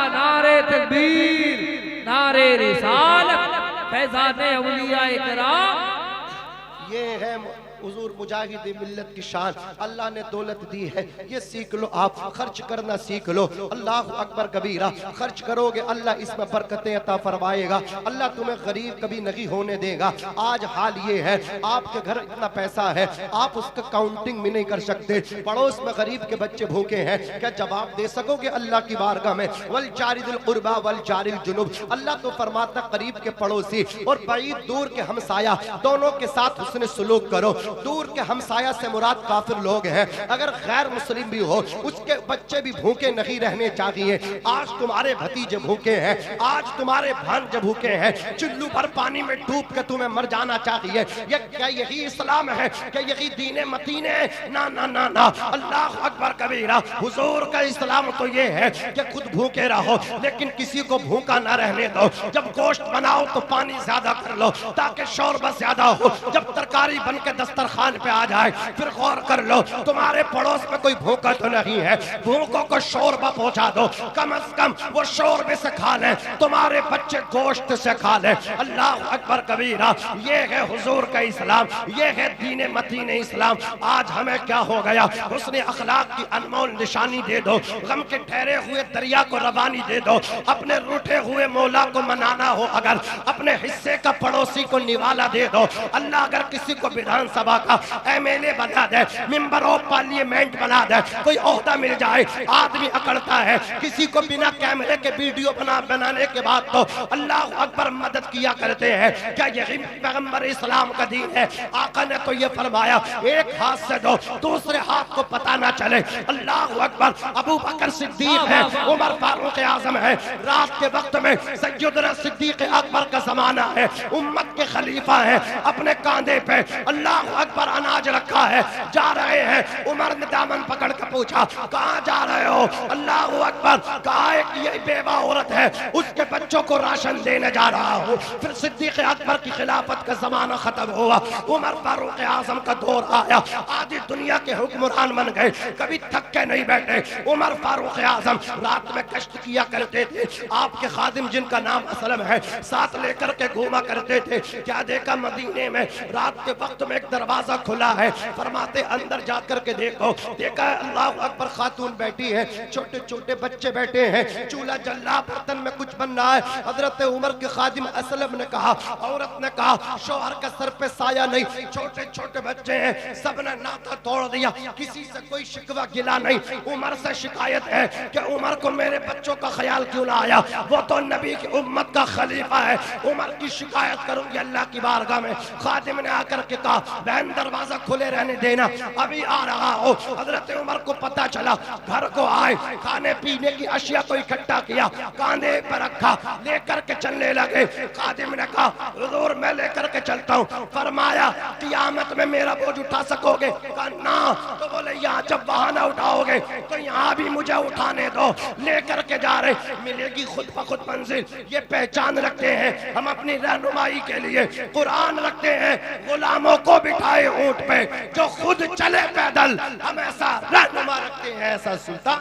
नारे तकबीर, नारे रिसालत, फैज़ाने औलिया इकराम। ये है हुजूर मुजाहिद मिल्लत की शान। अल्लाह ने दौलत दी है, ये सीख लो, आप खर्च करना सीख लो। अल्लाह अकबर कबीरा, खर्च करोगे अल्लाह इसमें बरकतें अता फरमाएगा, अल्लाह तुम्हें गरीब कभी नहीं होने देगा। आज हाल ये है, आपके घर इतना पैसा है, आप उसका काउंटिंग भी नहीं कर सकते। पड़ोस में गरीब के बच्चे भूखे हैं, क्या जवाब दे सकोगे अल्लाह की बारगाह में? वल जारिल कुर्बा वल जारिल जुनूब, अल्लाह तो फरमाता करीब के पड़ोसी और बईद दूर के हमसाया दोनों के साथ हुस्न सुलूक करो। दूर के हमसाया से मुराद काफिर लोग हैं, अगर गैर मुस्लिम भी हो उसके बच्चे भी भूखे नहीं रहने चाहिए। आज तुम्हारे भतीजे भूखे हैं, आज तुम्हारे भांजे भूखे हैं, चुल्लू भर पानी में डूब के तुम्हें मर जाना चाहिए। ये क्या यही इस्लाम है? क्या यही दीने मतीने? ना ना ना ना, अल्लाह अकबर कबीरा। हुजूर का इस्लाम तो ये है कि खुद भूखे रहो लेकिन किसी को भूखा ना रहने दो। जब गोश्त बनाओ तो पानी ज्यादा कर लो ताकि शोरबा ज्यादा हो। जब तरकारी बन के दस्तरखान पे आ जाए फिर गौर कर लो तुम्हारे पड़ोस में कोई भूखा तो नहीं है, भूखों को शोरबा पहुंचा दो, कम से कम वो शोरबे से खा ले, तुम्हारे बच्चे गोश्त से खा ले। अल्लाह अकबर कबीरा। ये है हुजूर का इस्लाम, ये है दीन मतीन इस्लाम। आज हमें क्या हो गया? हुस्न अखलाक की अनमोल निशानी दे दो, गम के ठहरे हुए दरिया को रवानी दे दो। अपने रूठे हुए मौला को मनाना हो अगर, अपने हिस्से का पड़ोसी को निवाला दे दो। अल्लाह अगर किसी को विधानसभा का एमएलए बना दे, मेंबर ऑफ पार्लियामेंट बना दे, कोई ओहदा मिल जाए, आदमी अकड़ता है। किसी को बिना कैमरे के वीडियो बनाने के बाद तो अल्लाह अकबर मदद किया करते हैं। क्या यही पैगंबर इस्लाम का दीन है? आका ने तो ये फरमाया, एक हाथ से दो दूसरे हाथ को पता ना चले। अल्लाह अकबर। अबू बकर सिद्दीक है, उमर फारूक आजम है, रात के वक्त में सैयदना सिद्दीक अकबर का जमाना है, उम्मत के खलीफा है, अपने कांधे पे अल्लाह अकबर अनाज रखा है, जा रहे हैं। उमर ने दामन पकड़ कर पूछा, कहाँ जा रहे हो? अल्लाह अकबर। कहा है कि ये बेवा औरत है, उसके बच्चों को राशन देने जा रहा हूँ। फिर सिद्दीक अकबर की खिलाफत का जमाना खत्म हुआ, उमर फारूक आजम का दौर आया, आधी दुनिया के हुक्मरान बन गए, कभी थक के नहीं बैठे। उमर फारूक आजम रात में कष्ट किया करते थे, आपके खादिम जिनका नाम असलम है साथ लेकर के घूमा करते थे। क्या देखा? मदीने में रात के वक्त में एक दरवाजा खुला है, फरमाते अंदर जाकर के देखो। देखा अल्लाह अकबर, खातून बैठी है, छोटे छोटे बच्चे बैठे हैं, चूल्हा जल रहा, बर्तन में कुछ बन रहा है। हजरत उमर के खादिम असलम ने कहा, औरत ने कहा, शौहर का सर पे साया नहीं, छोटे छोटे बच्चे हैं, सबने नाता तोड़ दिया, किसी से कोई शिकवा गिला नहीं। उमर से शिकायत है कि उमर को मेरे बच्चों का ख्याल क्यों ना आया? वो तो नबी की उम्मत का खलीफा है, उमर की शिकायत करूंगी अल्लाह की बारगाह में। खादिम ने आकर के कहा, बहन दरवाजा खुले रहने देना, अभी आ रहा हो। हजरत उमर को पता चला, घर को आए, खाने पीने की अशिया को इकट्ठा किया, कांधे पर रखा, लेकर के चलने लगे। खादिम ने कहा हुजूर मैं लेकर के चलता हूँ। फरमाया क़ियामत में मेरा बोझ उठा सकोगे? कहा ना। तो बोले यहाँ जब वहां ना उठाओगे तो यहाँ भी मुझे उठाने दो। लेकर के जा रहे, मिलेगी खुद ब खुद मंजिल। ये पहचान रखते हैं हम अपनी रहनुमाई के लिए, कुरान रखते हैं, गुलामों को बिठाए ऊंट पे, जो खुद चले पैदल। हम ऐसा रहनुमा रखते हैं, ऐसा सुल्तान।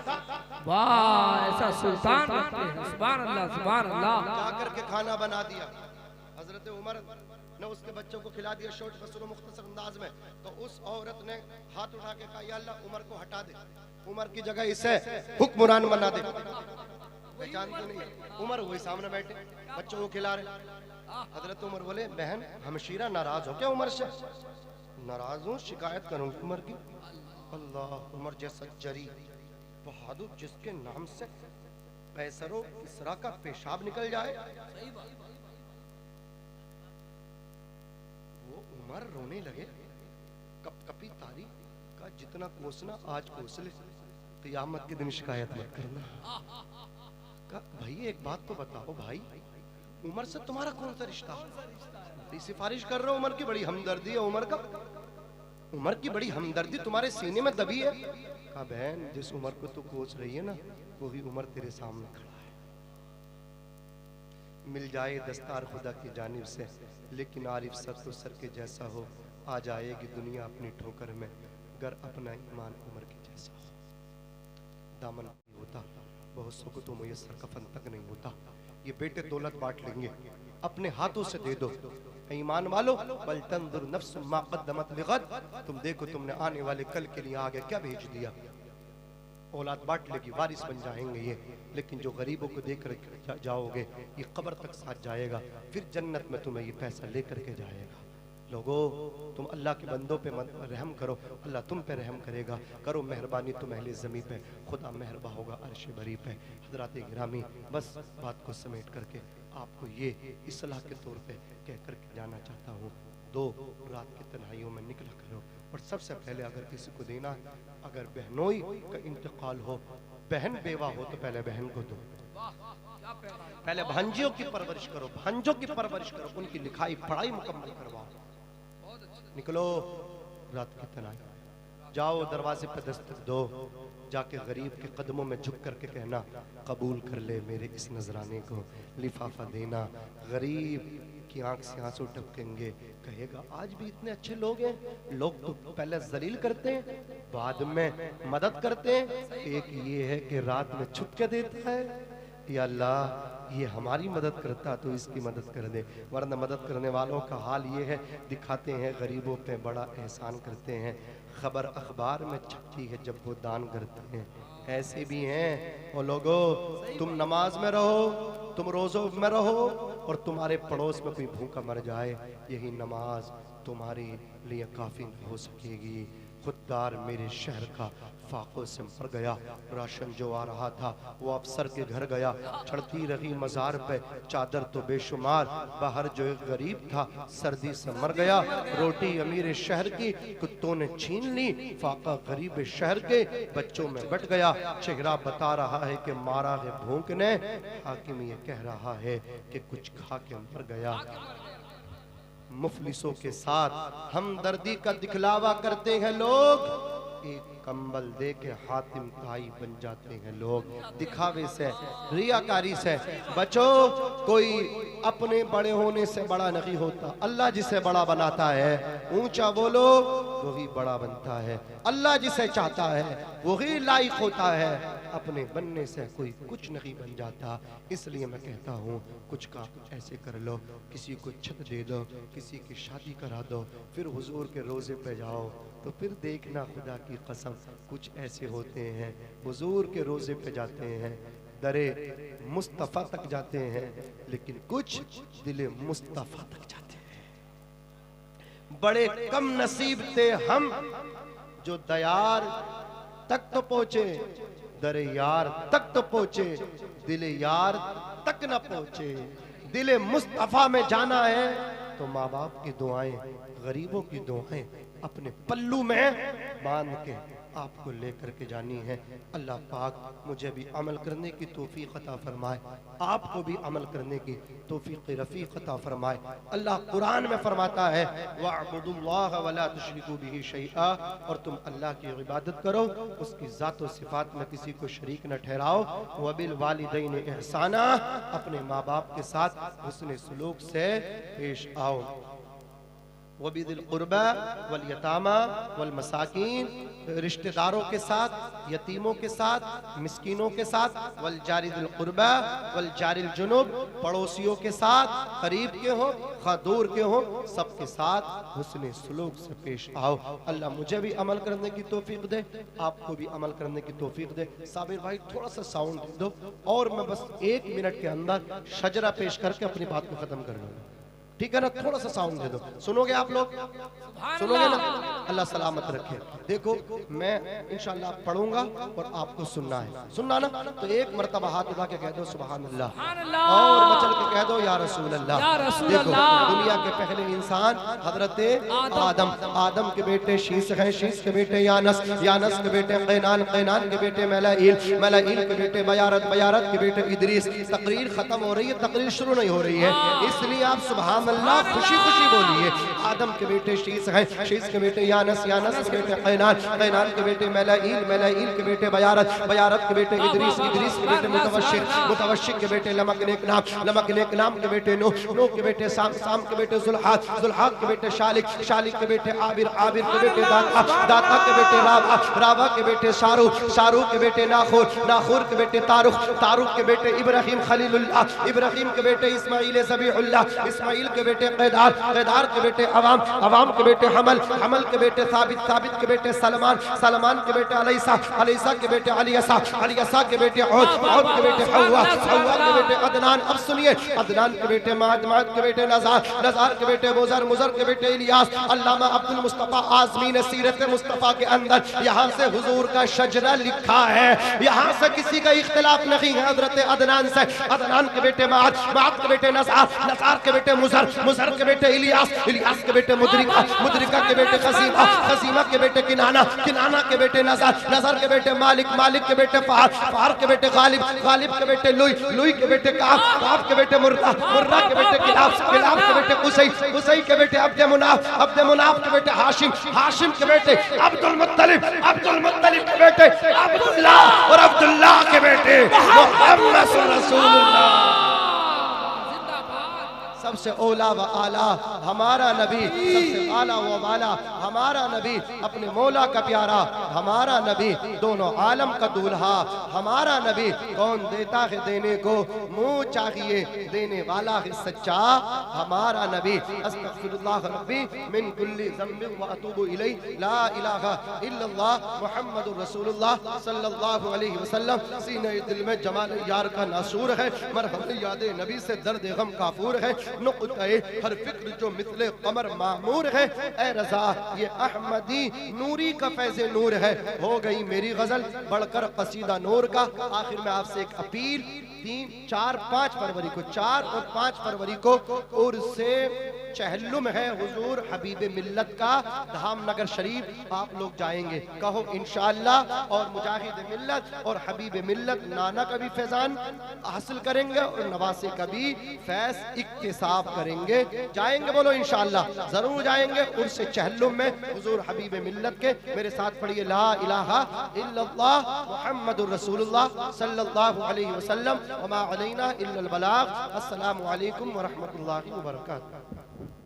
वाह, ऐसा सुल्तान रखते हैं। सुभान अल्लाह, सुभान अल्लाह। जाकर के खाना बना दिया हजरत उमर ने, उसके बच्चों को खिला दिया शॉर्ट फसल मुख्तसर अंदाज में। तो उस औरत ने हाथ उठा के कहा या अल्लाह उमर को हटा दे, उमर की जगह इसे हुक्मरान बना दे। पहचानते नहीं, उमर वही सामने बैठे बच्चों को खिला रहे। हजरत उमर बोले बहन हमशीरा नाराज हो क्या उमर से? नाराज हूँ, शिकायत करूंगी उमर की। अल्लाह, उमर जैसा जरी बहादुर जिसके नाम से पैसरों किसरा का पेशाब निकल जाए, वो उमर रोने लगे। कपकपी तारीख का जितना कोसना आज कोस ले, क़ियामत के दिन शिकायत मत करना। भाई एक बात तो बताओ भाई, उमर से तुम्हारा कौन सा रिश्ता? बड़ी सिफारिश कर रहे हो, उमर की बड़ी हमदर्दी है। उमर की बड़ी हमदर्दी तुम्हारे सीने में दबी है। कहा बहन जिस उमर को तू कोस रही है ना, वही उमर तेरे सामने खड़ा है। मिल जाए दस्तार खुदा की जानिब से, लेकिन आरिफ सर तो सर के जैसा हो। आ जाएगी दुनिया अपनी ठोकर में, गर अपना ईमान उमर के जैसा हो। दामन नहीं होता, बहुत सौ को तो मुयस्सर कफन तक नहीं होता। ये बेटे दौलत बांट लेंगे, अपने हाथों से दे दो। ईमान वालो बल तंजुर नफ्स मा क़द्दमत लिग़द, तुम देखो तुमने आने वाले कल के लिए आगे क्या भेज दिया। औलाद बांट लेगी, वारिस बन जाएंगे ये, लेकिन जो गरीबों को देकर जाओगे ये कब्र तक साथ जाएगा, फिर जन्नत में तुम्हें ये पैसा लेकर के जाएगा। लोगों तुम अल्लाह के बंदों पे रहम करो, अल्लाह तुम पे रहम करेगा। करो मेहरबानी तुम अहले ज़मीं पे, खुदा मेहरबा होगा अर्श बरी पे। हज़रात गिरामी, बस बात को समेट करके आपको ये इस्लाह के तौर पे कह करके जाना चाहता हूँ। दो रात की तन्हाइयों में निकला करो, और सबसे पहले अगर किसी को देना, अगर बहनोई का इंतकाल हो, बहन बेवा हो तो पहले बहन को दो। पहले भांजियों की परवरिश करो, भांजों की परवरिश करो, उनकी लिखाई पढ़ाई मुकम्मल करवाओ। निकलो रात की तन्हाई, जाओ दरवाजे पर दस्तक दो, जाके गरीब के कदमों में झुक करके कहना कबूल कर ले मेरे इस नजराने को, लिफाफा देना। गरीब की आंख से आंसू टपकेंगे, कहेगा आज भी इतने अच्छे लोग हैं। लोग तो पहले जलील करते हैं, बाद में मदद करते हैं। एक ये है कि रात में छुप के देता है, या अल्लाह ये हमारी मदद करता तो इसकी मदद कर दे। वरना मदद करने वालों का हाल ये है, दिखाते हैं गरीबों पे बड़ा एहसान करते हैं, खबर अखबार में छपती है जब वो दान करते हैं। ऐसे भी हैं। और लोगों तुम नमाज में रहो, तुम रोज़ों में रहो, और तुम्हारे पड़ोस में कोई भूखा मर जाए, यही नमाज तुम्हारे लिए काफ़ी न हो सकेगी। खुददार मेरे शहर का फाकों से मर गया, राशन जो आ रहा था वो अफसर के घर गया, चढ़ती रही मज़ार पे चादर तो बेशुमार, बाहर जो एक गरीब था सर्दी से मर गया। रोटी अमीर शहर की कुत्तों ने छीन ली, फाका गरीब शहर के बच्चों में बट गया। चेहरा बता रहा है कि मारा है भूख ने, हाकिम ये कह रहा है कि कुछ खा के मर गया। मुफलिसों के साथ हमदर्दी का दिखलावा करते हैं लोग, एक कंबल दे के हातिम ताई बन जाते हैं लोग। दिखावे से, रियाकारी से बचो। कोई अपने बड़े होने से बड़ा नहीं होता, अल्लाह जिसे बड़ा बनाता है, ऊंचा बोलो वही बड़ा बनता है। अल्लाह जिसे चाहता है वही लायक होता है, अपने बनने से कोई कुछ नहीं बन जाता। इसलिए मैं कहता हूँ कुछ का कुछ ऐसे कर लो, किसी को छत दे दो, किसी की शादी करा दो, फिर हुजूर के रोज़े पे जाओ, तो फिर देखना खुदा की कसम कुछ ऐसे होते हैं, हुजूर के रोज़े पे जाते हैं, दरे मुस्तफ़ा तक जाते हैं, लेकिन कुछ दिले मुस्तफ़ा तक जाते हैं। बड़े कम नसीब थे हम जो दयार तक तो पहुंचे, दरे यार तक तो पहुंचे, दिले यार तक न पहुंचे। दिले मुस्तफ़ा में जाना है तो माँ बाप की दुआएं, गरीबों की दुआएं, अपने पल्लू में बांध के आपको लेकर के जानी है। अल्लाह पाक मुझे भी अमल करने की तौफीक अता फरमाए, आपको भी अमल करने की तौफीक रफीक अता फरमाए। अल्लाह कुरान में फरमाता है वअबुदुल्लाह वला तुश्रिकू बिही शैआ, और तुम अल्लाह की इबादत करो, उसकी ज़ात व सिफात में किसी को शरीक न ठहराओ। वबिल वालिदैन इहसाना, अपने माँ बाप के साथ हुस्न सलूक से पेश आओ। वबिदिल कुर्बा वल यतामा वल मसाकीन, रिश्तेदारों के साथ, यतीमों के साथ, मिस्कीनों के साथ, वल जारिदिल कुर्बा वल जारिल जुनुब, पड़ोसियों के साथ, करीब के हो खा दूर के हो, सबके साथ हुस्न सलूक से पेश आओ। अल्लाह मुझे भी अमल करने की तौफीक दे, आपको भी अमल करने की तौफीक दे। साबिर भाई थोड़ा सा साउंड दे दो और मैं बस 1 मिनट के अंदर शजरा पेश करके अपनी बात को खत्म कर लूंगा, ठीक है ना? थोड़ा सा साउंड दे दो, सुनोगे आप लोग? सुनोगे ना? अल्लाह सलामत रखे। देखो मैं इंशाअल्लाह पढ़ूंगा और आपको सुनना है, सुनना ना? तो एक मर्तबा हाथ उठा के कह दो सुभान अल्लाह, और मचल के कह दो या रसूल अल्लाह। देखो दुनिया के पहले इंसान हजरत आदम के बेटे शीश हैं, शीश के बेटे यानस, यानस के बेटे कैनान, कैनान के बेटे मलाइल, मलाइल के बेटे बयारत, बयारत के बेटे इदरीस। तकरीर खत्म हो रही है, तकरीर शुरू नहीं हो रही है, इसलिए आप सुभान अल्लाह खुशी खुशी बोलिए। आदम के बेटे शीश हैं, शीश के बेटे यानस, यानस के बेटे कैनान, कैनान के बेटे मलाइल, मलाइल के बेटे बयारत, बयारत के बेटे इदरीस, इदरीस के बेटे मुतवश्शिक, मुतवश्शिक के बेटे लमक नेक नाम, लमक नेक नाम के बेटे नूह, नूह के बेटे साम, साम के बेटे जुल्हाद, जुल्हाद के बेटे शालिक, शालिक के बेटे आबिर, आबिर के बेटे दाता, दाता के बेटे रावा, रावा के बेटे शारूख, शारूख के बेटे नाखूर, नाखूर के बेटे तारुख, तारुख के बेटे इब्राहिम खलीलुल्लाह, इब्राहिम के बेटे इस्माइल ज़बीहुल्लाह, इस्माइल के बेटे कैदार, कैदार के बेटे अवाम, अवाम के बेटे हमल, हमल के बेटे साबित, साबित के बेटे सलमान, सलमान के बेटे अलैसा, अलैसा के बेटे अलियसा, अलियसा के बेटे औद, औद के बेटे हव्वा, हव्वा के बेटे अदनान। अब सुनिए, अदनान के बेटे माद, माद के बेटे नज़ार, नज़ार के बेटे मुज़र, मुज़र के बेटे इलियास। अल्लामा अब्दुल मुस्तफ़ा आज़मीन सीरत मुस्तफ़ा के अंदर यहाँ से हुजूर का शजरा लिखा है, यहाँ से किसी का इख्तिलाफ नहीं है। हज़रत अदनान से, अदनान के बेटे माद, माद के बेटे नज़ार, नज़ार के बेटे मुज़र, मुज़र के बेटे इलियास, इलियास के बेटे मुद्रिका, मुद्रिका के बेटे खसीमा, खसीमा के बेटे किनाना, किनाना के बेटे नज़र, नज़र के बेटे मालिक, मालिक के बेटे फहार, फहार के बेटे गालिब, गालिब के बेटे लुई, लुई के बेटे काब, काब के बेटे मुर्रा, मुर्रा के बेटे किलाब, किलाब के बेटे कुसै, कुसै के बेटे अब्द मुनाफ, अब्द मुनाफ के बेटे हाशिम, हाशिम के बेटे अब्दुल मुत्तलिब, अब्दुल मुत्तलिब के बेटे अब्दुल्लाह, और अब्दुल्लाह के बेटे मुहम्मद रसूलुल्लाह। सबसे औला व आला हमारा नबी, सबसे आला व वाला हमारा नबी, अपने मौला का प्यारा हमारा नबी, दोनों आलम का दूल्हा हमारा नबी। कौन देता है देने को, मुंह चाहिए देने वाला है सच्चा हमारा नबी। अस्तगफिरुल्लाह रब्बी मिन कुल्ली ज़म्बिन व अतूबु इलैहि, ला इलाहा इल्लल्लाह मुहम्मदुर रसूलुल्लाह सल्लल्लाहु अलैहि वसल्लम। सीने दिल में जमाल यार का नासूर है, मरहम याद नबी से दर्द गम काफूर है, नुक़्ता-ए हर फिक्र जो मिसले कमर मामूर है। ए रज़ा ये अहमदी नूरी का फैज़े नूर है, हो गई मेरी गजल बढ़कर कसीदा नूर का। आखिर में आपसे एक अपील, 3, 4, 5 फरवरी को, 4 और 5 फरवरी को उर्से चहल्लुम है हुजूर हबीब मिल्लत का, धामनगर शरीफ आप लोग जाएंगे, कहो इंशाअल्लाह। और मुजाहिद मिल्लत और हबीब मिल्लत नाना का भी फैजान हासिल करेंगे और नवासे का भी फैज इक्तिसाब करेंगे। जाएंगे, बोलो इंशाअल्लाह, जरूर जाएंगे उर्से चहल्लुम में हुजूर हबीब मिल्लत के। मेरे साथ पढ़िए ला इलाहा इल्लल्लाह मुहम्मदुर रसूलुल्लाह सल्लल्लाहु अलैहि वसल्लम व मा अलैना इल्लल बलाग। अस्सलामु अलैकुम व रहमतुल्लाहि व बरकातहू।